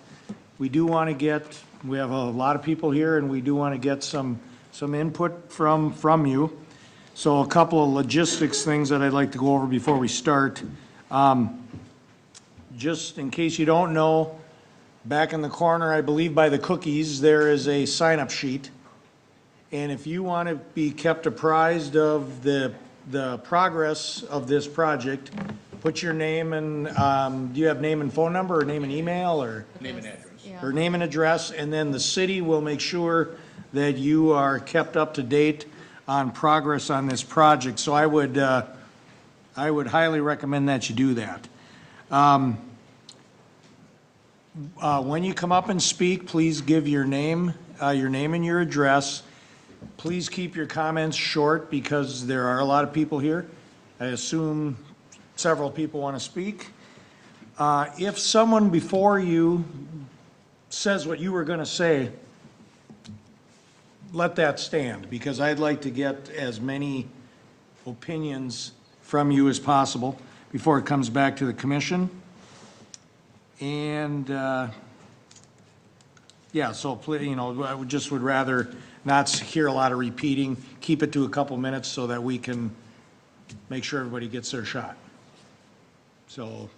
we do want to we have a lot of people here, and we do want to get some input from you. So a couple of logistics things that I'd like to go over before we start. Just in case you don't know, back in the corner, I believe by the cookies, there is a sign-up sheet. And if you want to be kept apprised of the progress of this project, put your name and, do you have name and phone number, or name and email, or? Name and address. Yeah. Or name and address, and then the city will make sure that you are kept up to date on progress on this project. So I would highly recommend that you do that. When you come up and speak, please give your name and your address. Please keep your comments short because there are a lot of people here. I assume several people want to speak. If someone before you says what you were going to say, let that stand, because I'd like to get as many opinions from you as possible before it comes back to the commission. And, yeah, so, I would rather not hear a lot of repeating. Keep it to a couple minutes so that we can make sure everybody gets their shot. So,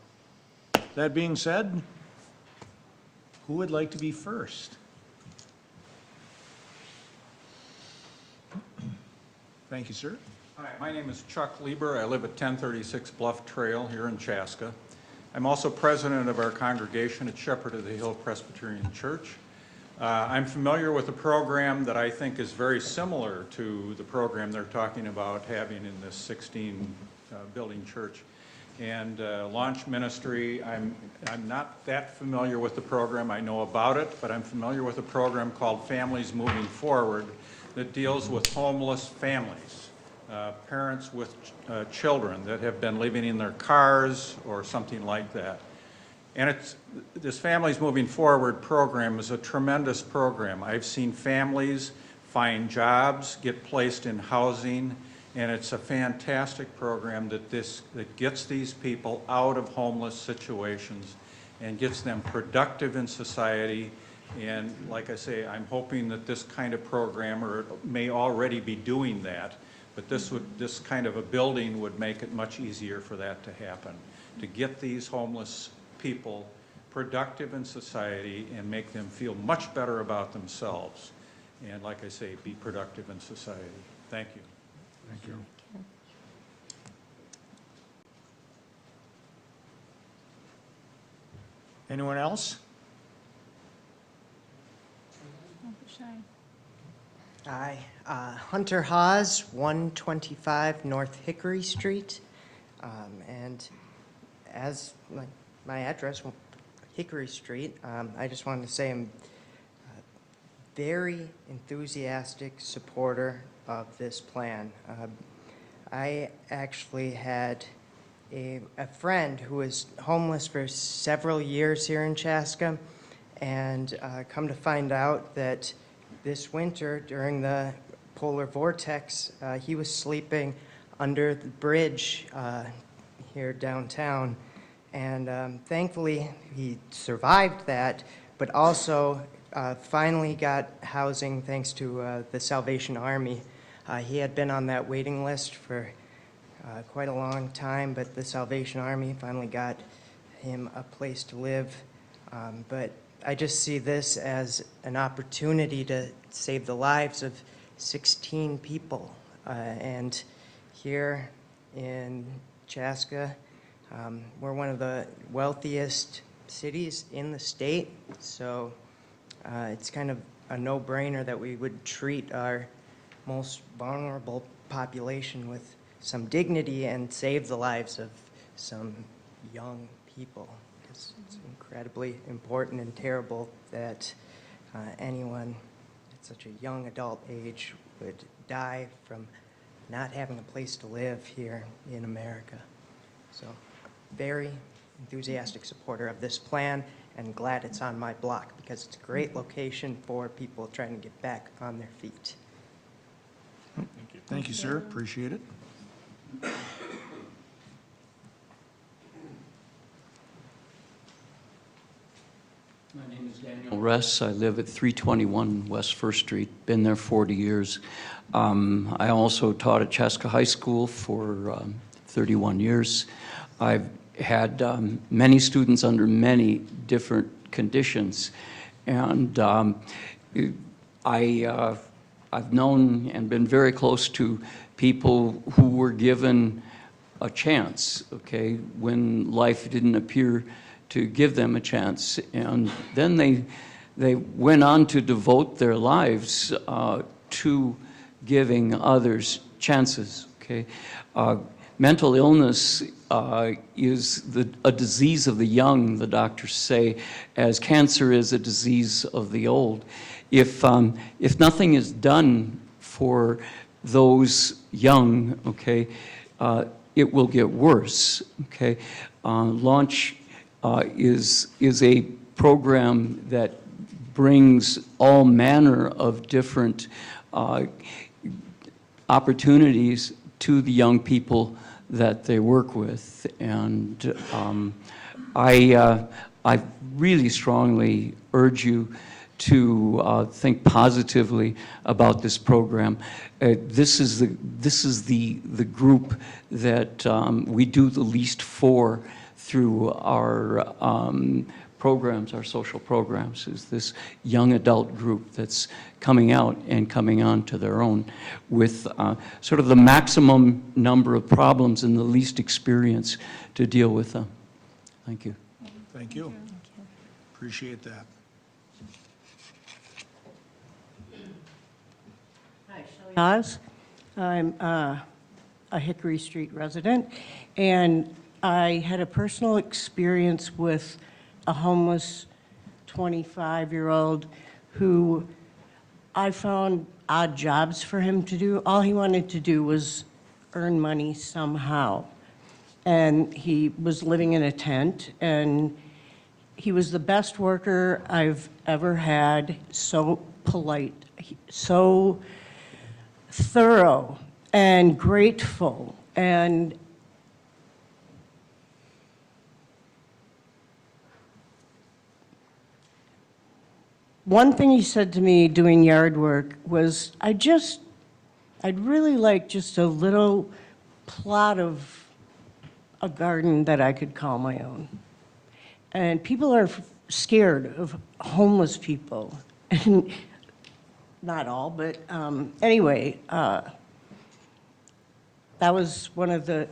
that being said, who would like to be first? Thank you, sir. Hi, my name is Chuck Lieber. I live at 1036 Bluff Trail here in Chaska. I'm also president of our congregation at Shepherd of the Hill Presbyterian Church. I'm familiar with a program that I think is very similar to the program they're talking about having in this 16-building church. And Launch Ministry, I'm not that familiar with the program. I know about it, but I'm familiar with a program called Families Moving Forward that deals with homeless families, parents with children that have been living in their cars or something like that. And this Families Moving Forward program is a tremendous program. I've seen families find jobs, get placed in housing, and it's a fantastic program that gets these people out of homeless situations and gets them productive in society. And like I say, I'm hoping that this kind of program, or it may already be doing that, but this kind of a building would make it much easier for that to happen, to get these homeless people productive in society and make them feel much better about themselves. And like I say, be productive in society. Thank you. Thank you. Anyone else? Hi, Hunter Haas, 125 North Hickory Street. And as my address, Hickory Street, I just wanted to say I'm a very enthusiastic supporter of this plan. I actually had a friend who was homeless for several years here in Chaska, and come to find out that this winter during the polar vortex, he was sleeping under the bridge here downtown. And thankfully, he survived that, but also finally got housing thanks to the Salvation Army. He had been on that waiting list for quite a long time, but the Salvation Army finally got him a place to live. But I just see this as an opportunity to save the lives of 16 people. And here in Chaska, we're one of the wealthiest cities in the state, so it's kind of a no-brainer that we would treat our most vulnerable population with some dignity and save the lives of some young people. It's incredibly important and terrible that anyone at such a young adult age would die from not having a place to live here in America. So, very enthusiastic supporter of this plan, and glad it's on my block because it's a great location for people trying to get back on their feet. Thank you, sir. Appreciate it. My name is Daniel Ress. I live at 321 West First Street. Been there 40 years. I also taught at Chaska High School for 31 years. I've had many students under many different conditions, and I've known and been very close to people who were given a chance, okay, when life didn't appear to give them a chance, and then they went on to devote their lives to giving others chances, okay. Mental illness is a disease of the young, the doctors say, as cancer is a disease of the old. If nothing is done for those young, okay, it will get worse, okay. Launch is a program that brings all manner of different opportunities to the young people that they work with, and I really strongly urge you to think positively about this program. This is the group that we do the least for through our programs, our social programs, is this young adult group that's coming out and coming on to their own with sort of the maximum number of problems and the least experience to deal with them. Thank you. Thank you. Appreciate that. Oz. I'm a Hickory Street resident, and I had a personal experience with a homeless 25-year-old who I found odd jobs for him to do. All he wanted to do was earn money somehow. And he was living in a tent, and he was the best worker I've ever had, so polite, so thorough and grateful. And one thing he said to me doing yard work was, I'd really like just a little plot of a garden that I could call my own. And people are scared of homeless people. And not all, but anyway, that was one of the,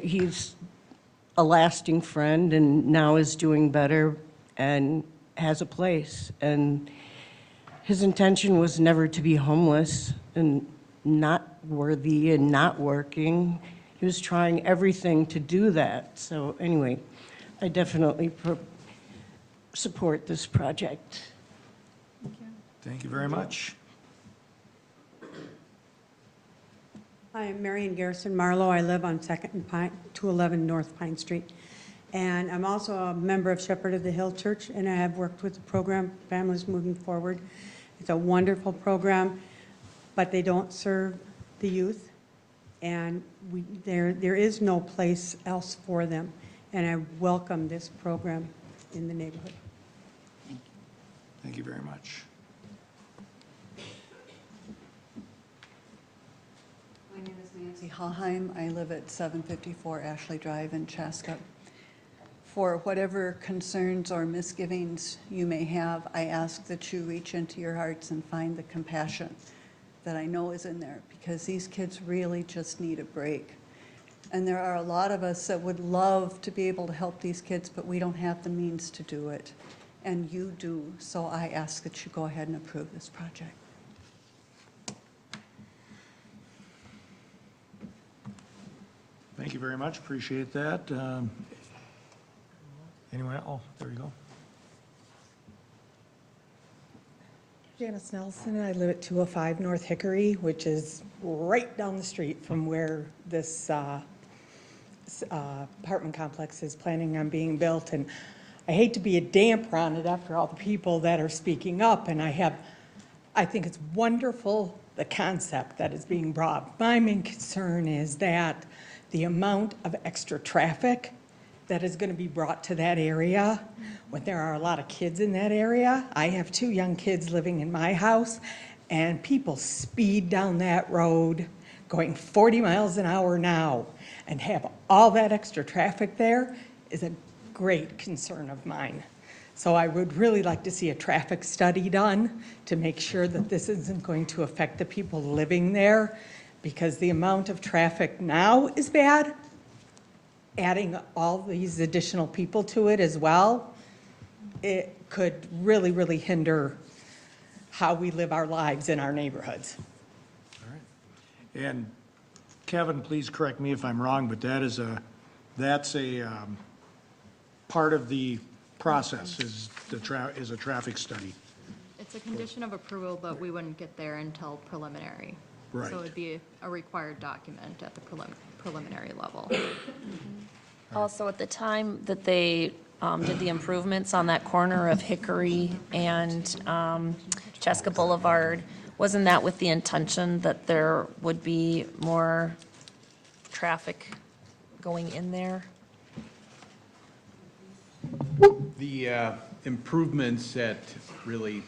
he's a lasting friend and now is doing better and has a place. And his intention was never to be homeless and not worthy and not working. He was trying everything to do that. So anyway, I definitely support this project. Thank you very much. Hi, I'm Marion Garrison Marlowe. I live on 2nd and Pine, 211 North Pine Street. And I'm also a member of Shepherd of the Hill Church, and I have worked with the program, Families Moving Forward. It's a wonderful program, but they don't serve the youth, and there is no place else for them. And I welcome this program in the neighborhood. Thank you very much. My name is Nancy Hallheim. I live at 754 Ashley Drive in Chaska. For whatever concerns or misgivings you may have, I ask that you reach into your hearts and find the compassion that I know is in there, because these kids really just need a break. And there are a lot of us that would love to be able to help these kids, but we don't have the means to do it. And you do, so I ask that you go ahead and approve this project. Thank you very much, appreciate that. Anyone else? Oh, there you go. Janice Nelson, I live at 205 North Hickory, which is right down the street from where this apartment complex is planning on being built. And I hate to be a damper on it after all the people that are speaking up, and I think it's wonderful, the concept that is being brought. My main concern is that the amount of extra traffic that is going to be brought to that area when there are a lot of kids in that area. I have 2 young kids living in my house, and people speed down that road going 40 miles an hour now, and have all that extra traffic there is a great concern of mine. So I would really like to see a traffic study done to make sure that this isn't going to affect the people living there, because the amount of traffic now is bad. Adding all these additional people to it as well, it could really, really hinder how we live our lives in our neighborhoods. All right. And Kevin, please correct me if I'm wrong, but that's a part of the process is a traffic study. It's a condition of approval, but we wouldn't get there until preliminary. Right. So it'd be a required document at the preliminary level. Also, at the time that they did the improvements on that corner of Hickory and Chaska Boulevard, wasn't that with the intention that there would be more traffic going in there? The improvements at really,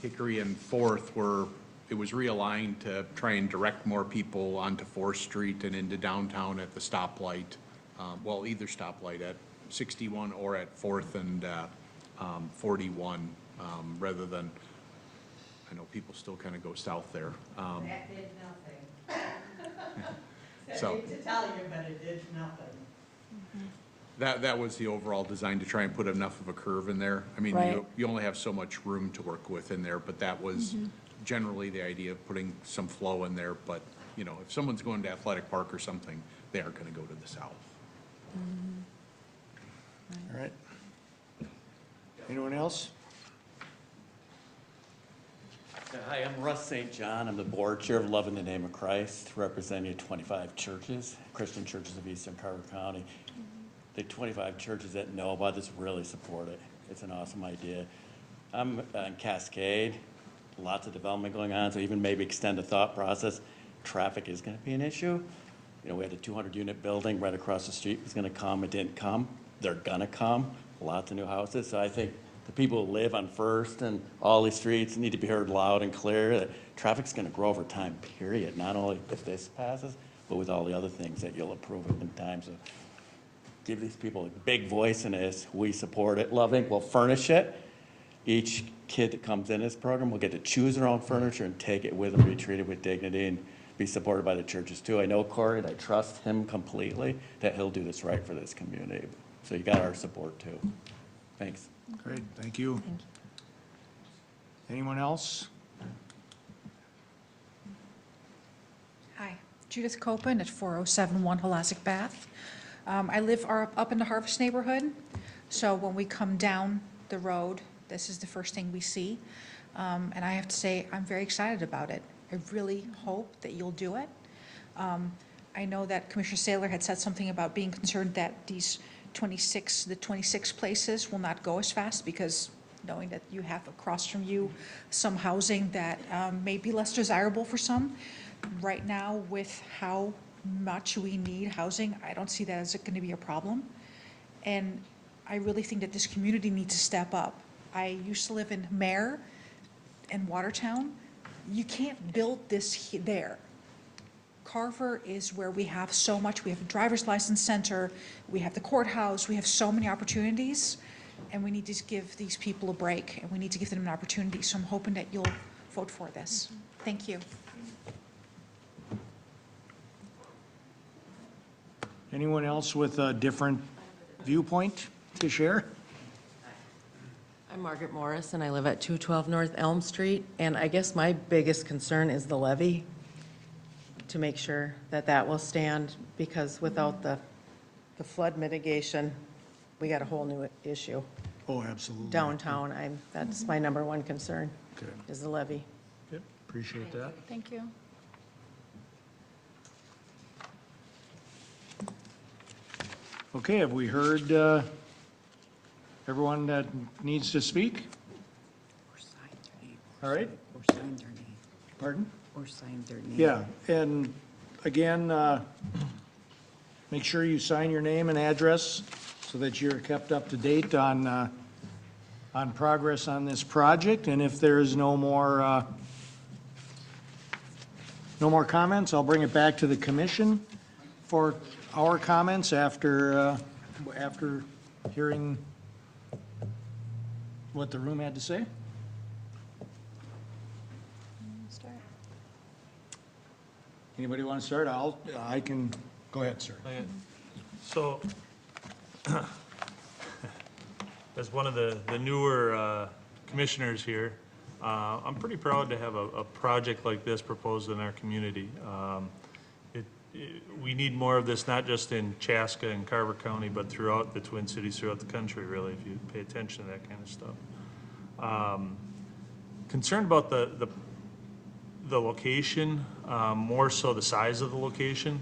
Hickory and 4th it was realigned to try and direct more people onto 4th Street and into downtown at the stoplight. Well, either stoplight at 61 or at 4th and 41, rather than, I know people still kind of go south there. That did nothing. So- I hate to tell you, but it did nothing. That was the overall design, to try and put enough of a curve in there. I mean, Right. you only have so much room to work with in there, but that was generally the idea of putting some flow in there, but, you know, if someone's going to Athletic Park or something, they aren't gonna go to the south. All right. Anyone else? Hi, I'm Russ St. John. I'm the board chair of Love in the Name of Christ, representing 25 churches, Christian churches of Eastern Carver County. The 25 churches that know about this really support it. It's an awesome idea. I'm in Cascade, lots of development going on, so even maybe extend the thought process. Traffic is going to be an issue. You know, we had a 200-unit building right across the street. It was going to come. It didn't come. They're going to come. Lots of new houses. So I think the people who live on First and all these streets need to be heard loud and clear that traffic's going to grow over time, period. Not only if this passes, but with all the other things that you'll approve in time. So give these people a big voice in this. We support it. Love Inc. will furnish it. Each kid that comes in this program will get to choose their own furniture and take it with them, be treated with dignity, and be supported by the churches too. I know Corey, and I trust him completely that he'll do this right for this community. So you got our support too. Thanks. Great, thank you. Anyone else? Hi, Judith Copen at 4071 Holastic Bath. I live up in the Harvest neighborhood, so when we come down the road, this is the first thing we see. And I have to say, I'm very excited about it. I really hope that you'll do it. I know that Commissioner Saylor had said something about being concerned that the 26 places will not go as fast because knowing that you have across from you some housing that may be less desirable for some. Right now, with how much we need housing, I don't see that as going to be a problem. And I really think that this community needs to step up. I used to live in Mare and Watertown. You can't build this there. Carver is where we have so much. We have a driver's license center, we have the courthouse, we have so many opportunities, and we need to give these people a break, and we need to give them an opportunity. So I'm hoping that you'll vote for this. Thank you. Anyone else with a different viewpoint to share? I'm Margaret Morris, and I live at 212 North Elm Street, and I guess my biggest concern is the levee, to make sure that that will stand, because without the flood mitigation, we got a whole new issue. Oh, absolutely. Downtown, that's my number one concern, Okay. is the levee. Yep, appreciate that. Thank you. Okay, have we heard everyone that needs to speak? All right. Or sign their name. Pardon? Or sign their name. Yeah, and again, make sure you sign your name and address so that you're kept up to date on progress on this project. And if there's no more comments, I'll bring it back to the commission for our comments after hearing what the room had to say. Anybody want to start? I can, go ahead, sir. So, as one of the newer commissioners here, I'm pretty proud to have a project like this proposed in our community. We need more of this, not just in Chaska and Carver County, but throughout the Twin Cities, throughout the country, really, if you pay attention to that kind of stuff. Concerned about the location, more so the size of the location.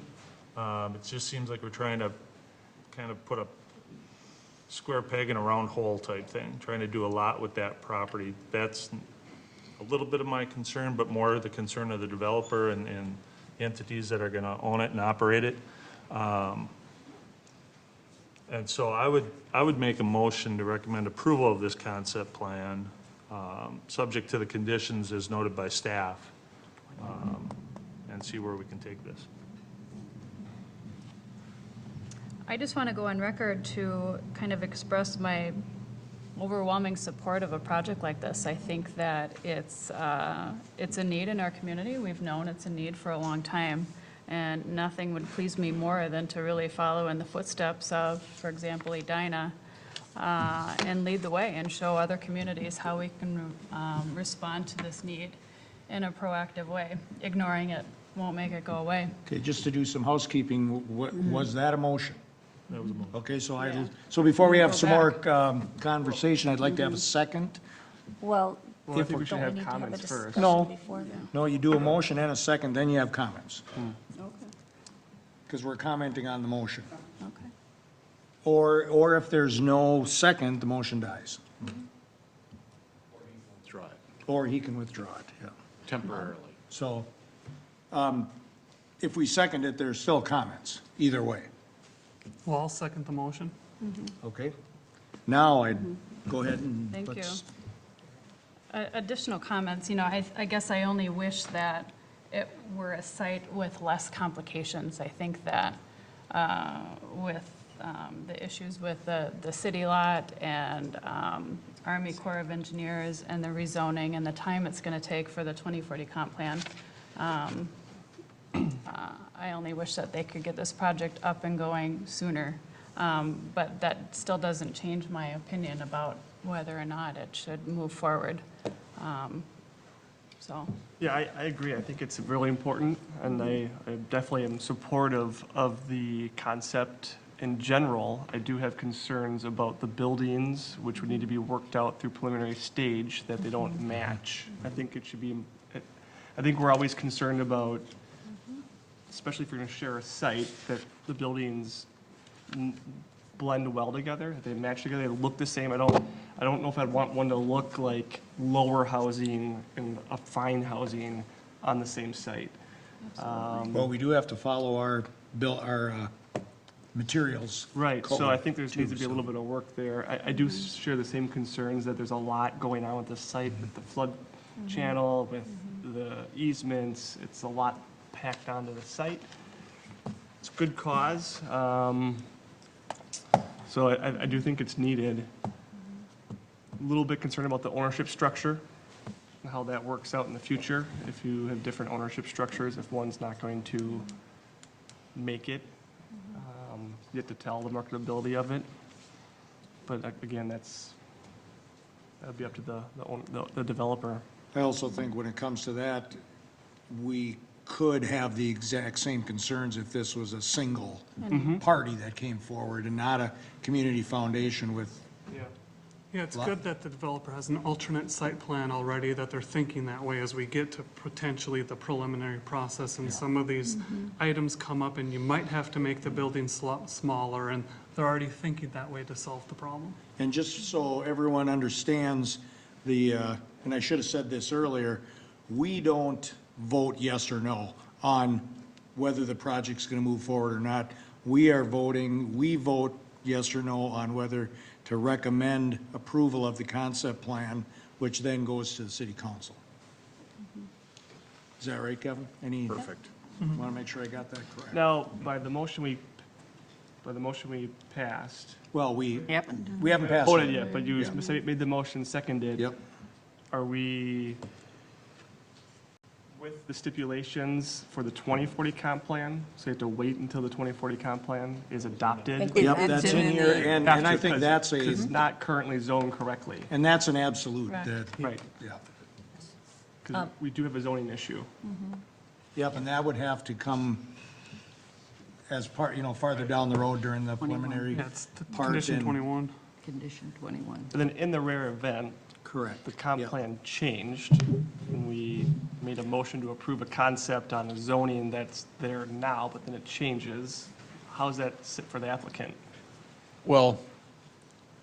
It just seems like we're trying to kind of put a square peg in a round hole type thing, trying to do a lot with that property. That's a little bit of my concern, but more the concern of the developer and entities that are going to own it and operate it. And so I would make a motion to recommend approval of this concept plan, subject to the conditions as noted by staff, and see where we can take this. I just want to go on record to kind of express my overwhelming support of a project like this. I think that it's a need in our community. We've known it's a need for a long time, and nothing would please me more than to really follow in the footsteps of, for example, Edina, and lead the way and show other communities how we can respond to this need. in a proactive way. Ignoring it won't make it go away. Okay, just to do some housekeeping, was that a motion? That was a motion. Okay, so Yeah. so before we have Go some more conversation, I'd like to have a second. Well, Well, I think we should don't we have need to have a comments first. discussion No. before? No, you do a motion and a second, then you have comments. Because we're commenting on the motion. Okay. Or if there's no second, the motion dies. Withdraw it Or he can withdraw it, yeah. temporarily. So, if we second it, there's still comments, either way, Well, I'll second the motion. okay? Now I'd go ahead and Thank you. let's. Additional comments, I guess I only wish that it were a site with less complications. I think that with the issues with the city lot and Army Corps of Engineers and the rezoning and the time it's going to take for the 2040 comp plan, I only wish that they could get this project up and going sooner. But that still doesn't change my opinion about whether or not it should move forward. So, Yeah, I agree. I think it's really important, and I definitely am supportive of the concept in general. I do have concerns about the buildings, which would need to be worked out through preliminary stage, that they don't match. I think it should be, I think we're always concerned about, especially if you're gonna share a site, that the buildings blend well together, that they match together, they look the same. I don't know if I'd want one to look like lower housing and a fine housing on the same site. Well, we do have to follow our materials. Right, so I think there too, needs to be a little bit of work there. I do share the same concerns that there's a lot going on with the site, with the flood channel, with the easements. It's a lot packed onto the site. It's a good cause. So I do think it's needed. A little bit concerned about the ownership structure, and how that works out in the future. If you have different ownership structures, if one's not going to make it, you have to tell the marketability of it. But again, that'd be up to the developer. I also think when it comes to that, we could have the exact same concerns if this was a single party that came forward and not a community foundation with. Yeah, it's good that the developer has an alternate site plan already, that they're thinking that way as we get to potentially the preliminary process, and some of these items come up, and you might have to make the building smaller, and they're already thinking that way to solve the problem. And just so everyone understands and I should have said this earlier, we don't vote yes or no on whether the project's going to move forward or not. We vote yes or no on whether to recommend approval of the concept plan, which then goes to the city council. Is that right, Kevin? Perfect. Want to make sure I got that correct? Now, by the motion we passed. Well, we haven't passed Voted it. yet, but you made the motion, seconded. Yep. Are we with the stipulations for the 2040 comp plan? So you have to wait until the 2040 comp plan is adopted? Yep, that's in here, and I think that's Because it's not currently zoned correctly. and that's an absolute. Right. Yeah. Because we do have a zoning issue. Yep, and that would have to come as part, farther down the road during the preliminary Yeah, it's part. condition and- 21. Condition 21. And then in the rare event, Correct. the comp Yep. plan changed, and we made a motion to approve a concept on a zoning that's there now, but then it changes, how does that sit for the applicant? Well,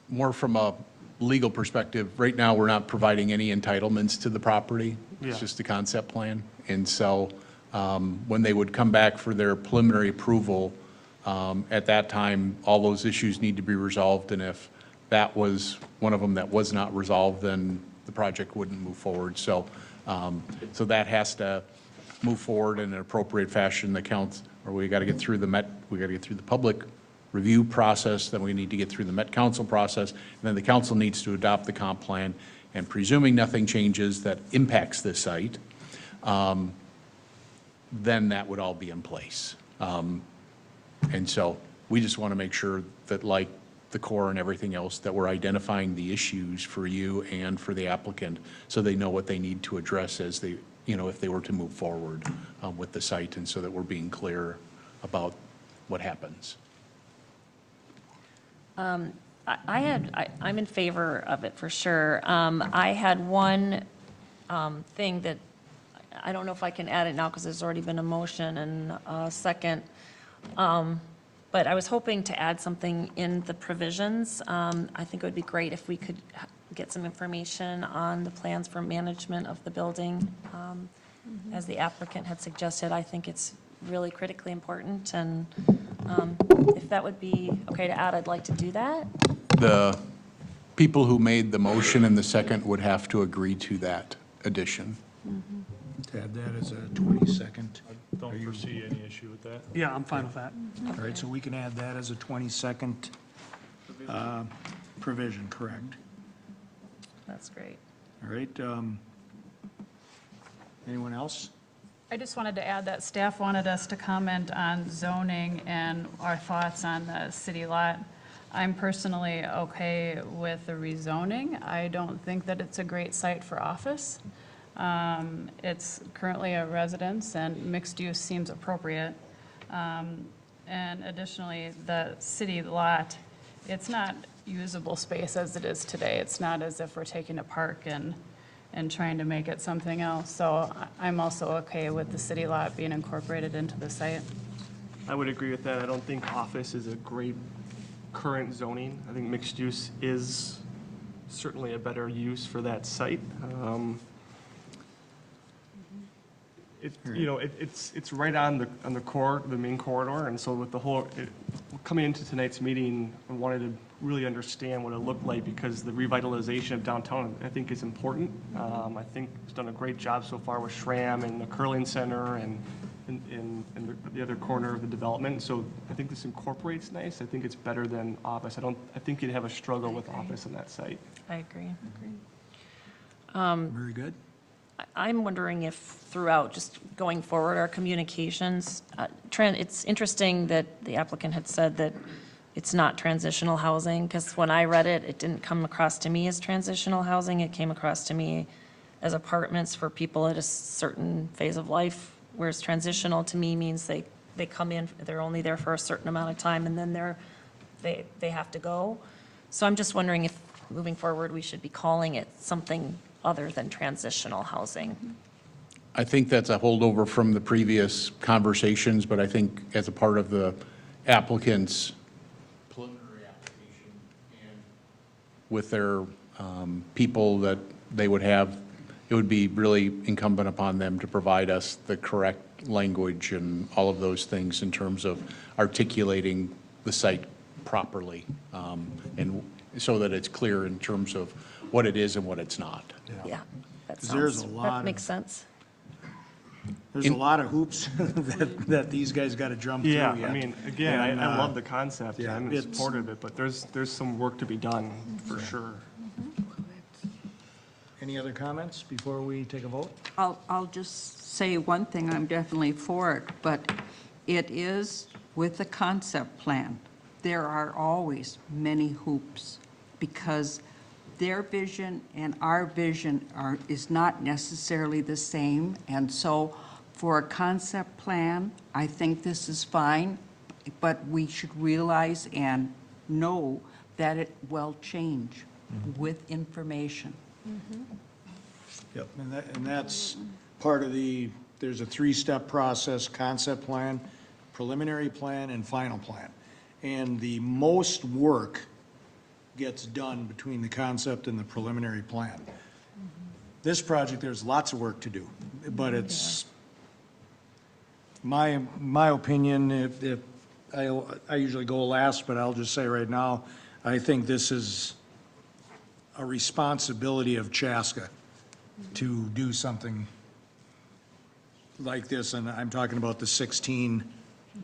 more from a legal perspective, right now, we're not providing any entitlements to the property. It's Yeah. just a concept plan. And so when they would come back for their preliminary approval, at that time, all those issues need to be resolved. And if that was one of them that was not resolved, then the project wouldn't move forward. So that has to move forward in an appropriate fashion. We got to get through the public review process, then we need to get through the Met Council process, and then the council needs to adopt the comp plan. And presuming nothing changes that impacts this site, then that would all be in place. And so we just want to make sure that, like the Corps and everything else, that we're identifying the issues for you and for the applicant, so they know what they need to address as they if they were to move forward with the site, and so that we're being clear about what happens. I'm in favor of it for sure. I had one thing that, I don't know if I can add it now because there's already been a motion and a second. But I was hoping to add something in the provisions. I think it would be great if we could get some information on the plans for management of the building. As the applicant had suggested, I think it's really critically important, and if that would be okay to add, I'd like to do that. The people who made the motion and the second would have to agree to that addition. To add that as a 22nd. Don't foresee any issue with that. Yeah, I'm fine with that. All right, so we can add that as a 22nd provision, correct? That's great. All right. Anyone else? I just wanted to add that staff wanted us to comment on zoning and our thoughts on the city lot. I'm personally okay with the rezoning. I don't think that it's a great site for office. It's currently a residence, and mixed use seems appropriate. And additionally, the city lot, it's not usable space as it is today. It's not as if we're taking a park and trying to make it something else. So I'm also okay with the city lot being incorporated into the site. I would agree with that. I don't think office is a great current zoning. I think mixed use is certainly a better use for that site. It's right on the main corridor, and so with the whole, coming into tonight's meeting, I wanted to really understand what it looked like, because the revitalization of downtown, I think, is important. I think it's done a great job so far with Schramm and the curling center and the other corner of the development. So I think this incorporates nice. I think it's better than office. I think you'd have a struggle with office on that site. I agree. Very good. I'm wondering if throughout, just going forward, our communications, it's interesting that the applicant had said that it's not transitional housing, because when I read it, it didn't come across to me as transitional housing. It came across to me as apartments for people at a certain phase of life, whereas transitional to me means they come in, they're only there for a certain amount of time, and then they have to go. So I'm just wondering if, moving forward, we should be calling it something other than transitional housing. I think that's a holdover from the previous conversations, but I think as a part of the applicant's preliminary application and with their people that they would have, it would be really incumbent upon them to provide us the correct language and all of those things in terms of articulating the site properly, and so that it's clear in terms of what it is and what it's not. Yeah, that makes sense. There's a lot of hoops that these guys got to jump through Yeah, yet. I mean, again, And, I love the concept. yeah, I'm in support of it, but there's some work to be done for sure. Any other comments before we take a vote? I'll just say one thing, I'm definitely for it, but it is with the concept plan. There are always many hoops, because their vision and our vision is not necessarily the same. And so for a concept plan, I think this is fine, but we should realize and know that it will change with information. Yep, and that's part of there's a 3-step process: concept plan, preliminary plan, and final plan. And the most work gets done between the concept and the preliminary plan. This project, there's lots of work to do, but it's my opinion, if I usually go last, but I'll just say right now, I think this is a responsibility of Chaska to do something like this, and I'm talking about the 16,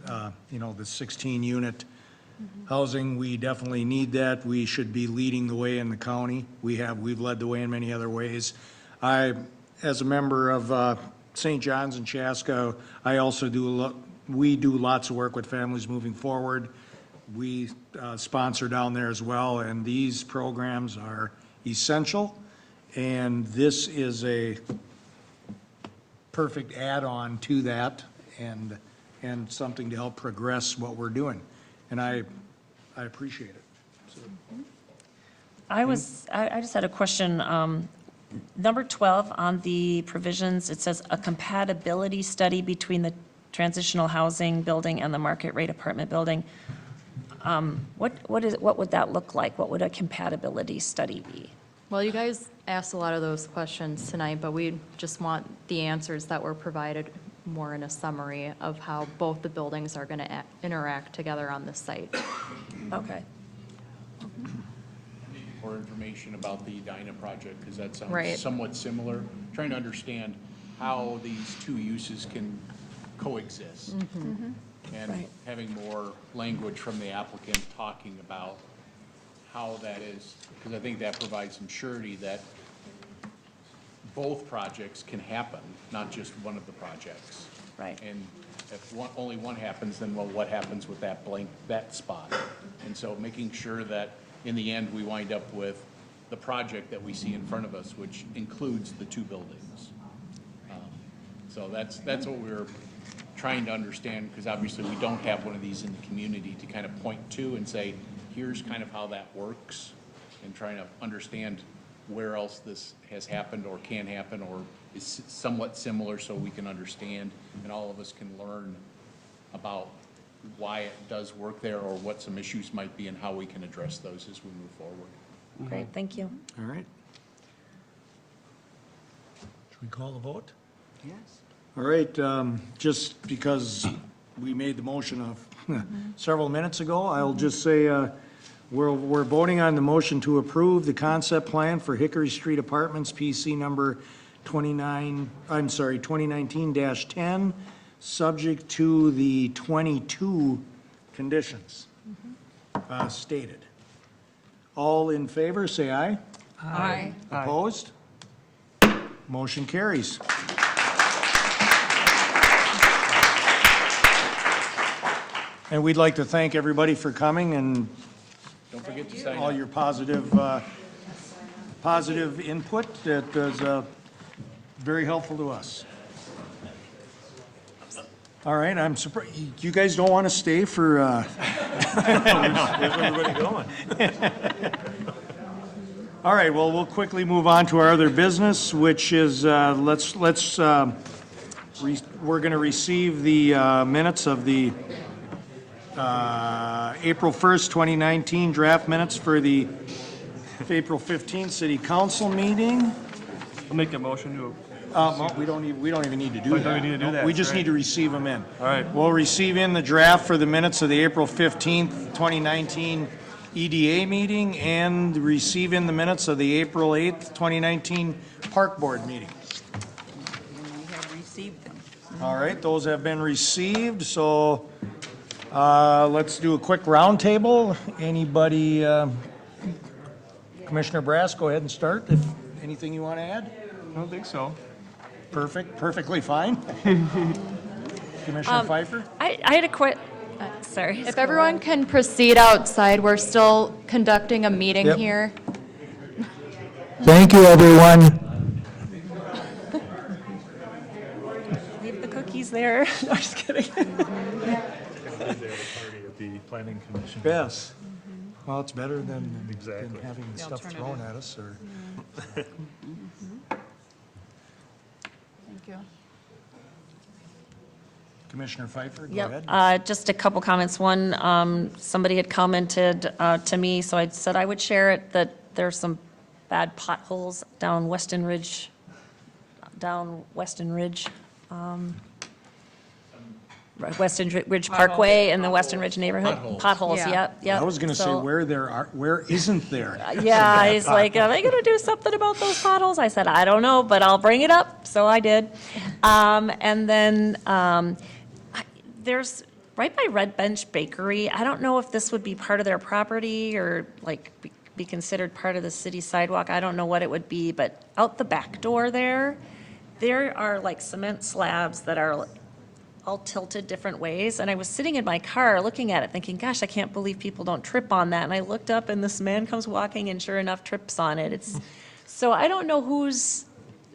the 16 unit housing. We definitely need that. We should be leading the way in the county. We've led the way in many other ways. As a member of St. John's and Chaska, I also we do lots of work with Families Moving Forward. We sponsor down there as well, and these programs are essential. And this is perfect add-on to that and something to help progress what we're doing. And I appreciate it. So, I just had a question. Number 12 on the provisions, it says a compatibility study between the transitional housing building and the market rate apartment building. What would that look like? What would a compatibility study be? Well, you guys asked a lot of those questions tonight, but we just want the answers that were provided more in a summary of how both the buildings are going to interact together on the site. Okay. More information about the Dyna project, because that Right. sounds somewhat similar. Trying to understand how these two uses can coexist. And Right. having more language from the applicant talking about how that is, because I think that provides some surety that both projects can happen, not just one of the projects. Right. And if only one happens, then well, what happens with that spot? And so making sure that in the end, we wind up with the project that we see in front of us, which includes the two buildings. So that's what we're trying to understand, because obviously we don't have one of these in the community to kind of point to and say, here's kind of how that works, and trying to understand where else this has happened or can happen or is somewhat similar, so we can understand and all of us can learn about why it does work there or what some issues might be and how we can address those as we move forward. Great, thank you. all right. Should we call the vote? Yes. All right, just because we made the motion of several minutes ago, I'll just say, we're voting on the motion to approve the concept plan for Hickory Street Apartments, PC number 2019-10, subject to the 22 conditions stated. All in favor, say aye. Aye. Opposed? Motion carries. And we'd like to thank everybody for coming and Don't forget to sign all up. your positive input. That was very helpful to us. All right, I'm surprised, you guys don't want to stay for, Where's everybody going? all right, well, we'll quickly move on to our other business, which is, we're going to receive the minutes of the April 1st, 2019 draft minutes for the April 15th City Council meeting. I'll make a motion to. We don't even need to do Oh, that. don't we need to do that? We just Right. need to receive them in. All right. We'll receive in the draft for the minutes of the April 15th, 2019 EDA meeting and receive in the minutes of the April 8th, 2019 Park Board meeting. And we have received them. All right, those have been received, so let's do a quick roundtable. Anybody, Commissioner Brass, go ahead and start. If anything you want to add? I don't think so. Perfectly fine. Commissioner Pfeiffer? I had a sorry. If everyone can proceed outside, we're still conducting a meeting Yep. here. Thank you, everyone. Leave the cookies there. No, just kidding. The planning commission. Yes. Well, it's better than Exactly. having The stuff thrown alternative. at us, or... Thank you. Commissioner Pfeiffer, go Yep, ahead. just a couple comments. One, somebody had commented to me, so I said I would share it, that there's some bad potholes down Weston Ridge, Weston Ridge Parkway in the Weston Ridge neighborhood. Potholes, Yeah. yep. I was going to say, So- where isn't there? Yeah, he's like, are they going to do something about those potholes? I said, I don't know, but I'll bring it up, so I did. And then there's, right by Red Bench Bakery, I don't know if this would be part of their property or like be considered part of the city sidewalk. I don't know what it would be, but out the back door there are like cement slabs that are all tilted different ways. And I was sitting in my car looking at it thinking, gosh, I can't believe people don't trip on that. And I looked up and this man comes walking and sure enough trips on it. So I don't know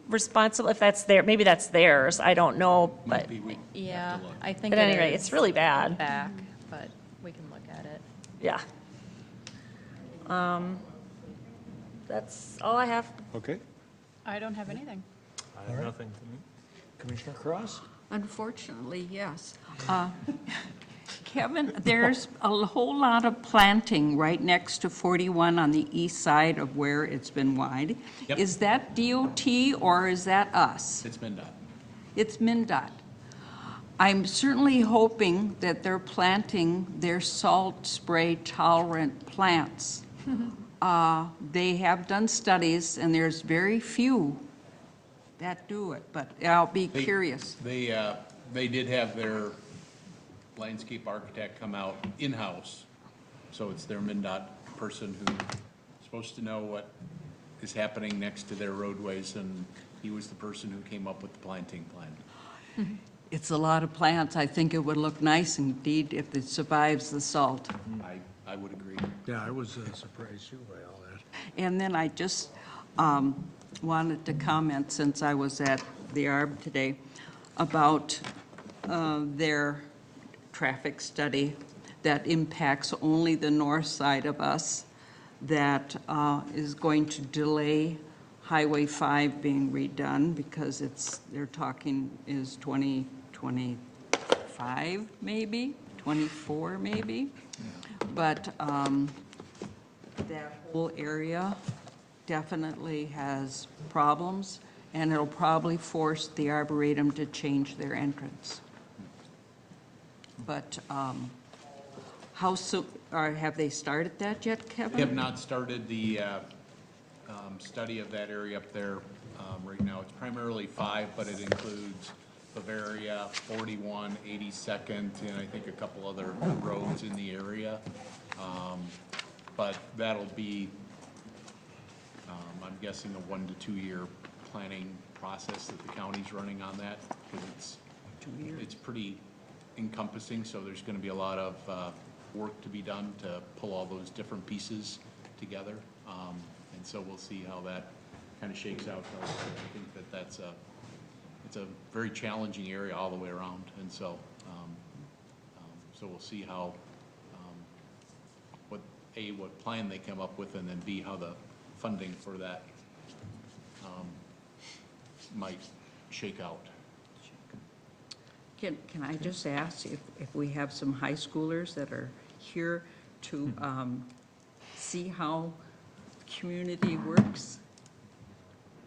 responsible, if that's their, maybe that's theirs, I don't know, but, Yeah, I think but it anyway, is it's really bad. back, but we can look at it. Yeah. That's all I have. Okay. I don't have anything. I have nothing. Commissioner Cross? Unfortunately, yes. Kevin, there's a whole lot of planting right next to 41 on the east side of where it's been wide. Yep. Is that DOT or is that us? It's MnDOT. It's MnDOT. I'm certainly hoping that they're planting their salt spray tolerant plants. They have done studies, and there's very few that do it, but I'll be curious. They did have their landscape architect come out in-house, so it's their MnDOT person who's supposed to know what is happening next to their roadways, and he was the person who came up with the planting plan. It's a lot of plants. I think it would look nice indeed if it survives the salt. I would agree. Yeah, I was surprised too by all that. And then I just wanted to comment, since I was at the ARB today, about their traffic study that impacts only the north side of us, that is going to delay Highway 5 being redone, because they're talking is 2025 maybe, 24 maybe. But that whole area definitely has problems, and it'll probably force the Arboretum to change their entrance. But how soon, or have they started that yet, Kevin? We have not started the study of that area up there right now. It's primarily 5, but it includes Bavaria, 41, 82nd, and I think a couple other roads in the area. But that'll be, I'm guessing, a 1 to 2 year planning process that the county's running on that, because it's pretty encompassing, so there's going to be a lot of work to be done to pull all those different pieces together. And so we'll see how that kind of shakes out. I think it's a very challenging area all the way around, and so so we'll see how what plan they come up with, and then B, how the funding for that might shake out. Can I just ask if we have some high schoolers that are here to see how community works?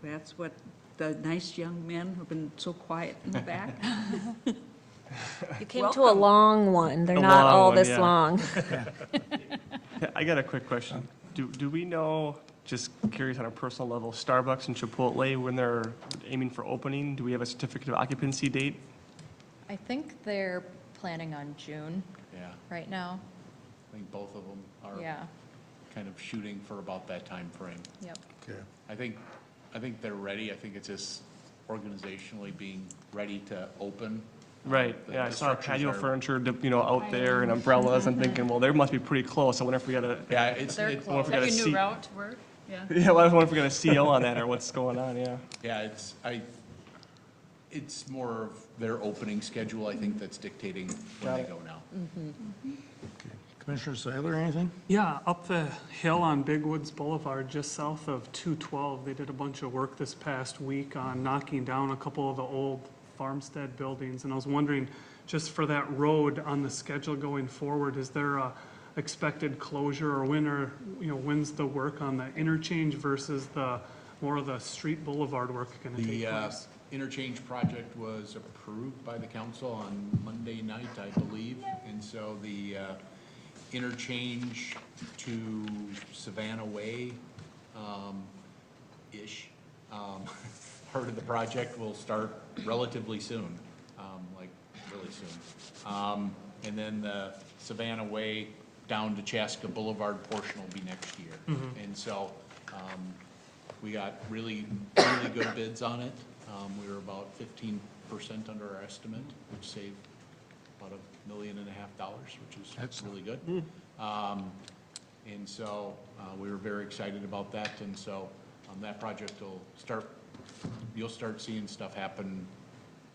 That's what the nice young men who've been so quiet in the back. You came to a long one. They're not all this long. I got a quick question. Do we know, just curious on a personal level, Starbucks and Chipotle, when they're aiming for opening, do we have a certificate of occupancy date? I think they're planning on June Yeah, right now. I think both of them are Yeah, kind of shooting for about that time frame. yep. Okay. I think they're ready. I think it's just organizationally being ready to open. Right, The- yeah, I the saw structures patio are- furniture, out there and umbrellas. I'm thinking, well, they must be pretty close. I wonder if we got a, Yeah, it's, They're it- I wonder if we got Like a a new C. route to work? Yeah. Yeah, well, I wonder if we got a CO on that or what's going on, yeah. yeah, it's more of their opening schedule, I think, that's dictating when they go now. Commissioner Seiler, anything? Yeah, up the hill on Big Woods Boulevard, just south of 212, they did a bunch of work this past week on knocking down a couple of the old farmstead buildings. And I was wondering, just for that road on the schedule going forward, is there a expected closure, or when's the work on the interchange versus more of the street boulevard work going to take The place? interchange project was approved by the council on Monday night, I believe, and so the interchange to Savannah Way, part of the project will start relatively soon, like really soon. And then the Savannah Way down to Chaska Boulevard portion will be next year. And so we got really good bids on it. We were about 15% under our estimate, which saved about $1.5 million, which is really good. And so we were very excited about that, and so that project will start you'll start seeing stuff happen.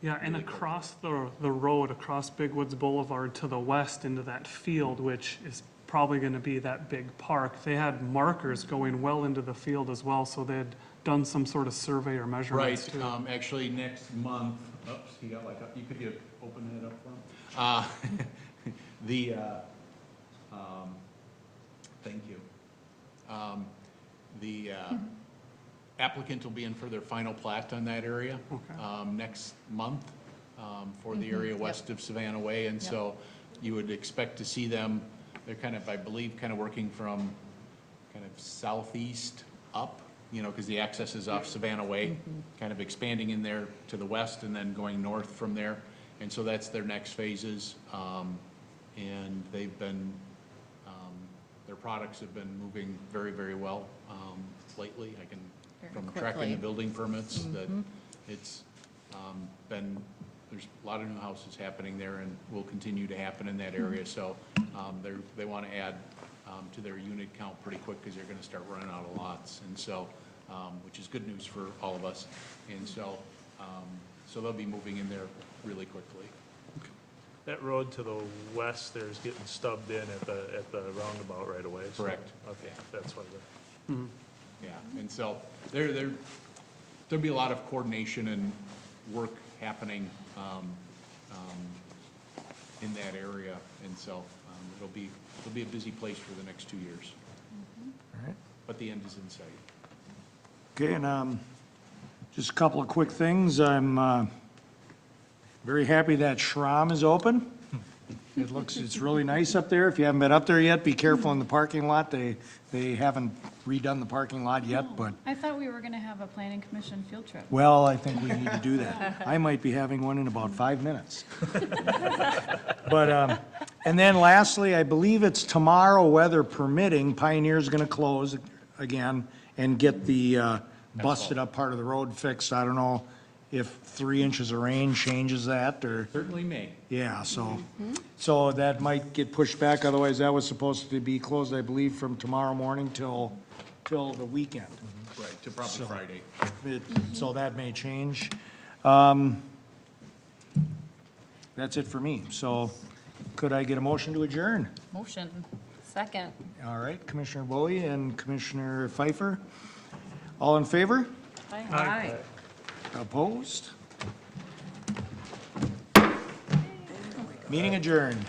Yeah, and across the road, across Big Woods Boulevard to the west into that field, which is probably gonna be that big park, they had markers going well into the field as well, so they'd done some sort of survey or measurements too. Actually, next month, oops, you got like, you could open it up for him. Thank you. The applicant will be in for their final plat on that area next month for the area west of Savannah Way, and so you would expect to see them, they're kind of, I believe, kind of working from kind of southeast up, you know, because the access is off Savannah Way, kind of expanding in there to the west and then going north from there. And so that's their next phases. And they've been, their products have been moving very, very well lately. I can, from tracking the building permits, that it's been, there's a lot of new houses happening there and will continue to happen in that area. So they want to add to their unit count pretty quick because they're going to start running out of lots. And so, which is good news for all of us. And so, so they'll be moving in there really quickly. That road to the west there is getting stubbed in at the roundabout right away. So- Correct. Okay, that's what Yeah, and so there'll be a lot of coordination and work happening in that area. And so it'll be a busy place for the next 2 years. All right. But the end is in sight. Okay, and just a couple of quick things. I'm very happy that Schramm is open. It's really nice up there. If you haven't been up there yet, be careful in the parking lot. They haven't redone the parking lot yet, but, I thought we were going to have a planning commission field trip. well, I think we need to do that. I might be having one in about 5 minutes. But, and then lastly, I believe it's tomorrow, weather permitting, Pioneer's gonna close again and get the busted up part of the road fixed. I don't know if 3 inches of rain changes that, or, Certainly may. yeah, so that might get pushed back. Otherwise, that was supposed to be closed, I believe, from tomorrow morning till the weekend. Right, to probably So- Friday. So that may change. That's it for me. So could I get a motion to adjourn? Motion. Second. All right, Commissioner Bowie and Commissioner Pfeiffer. All in favor? Aye. Opposed? Meeting adjourned.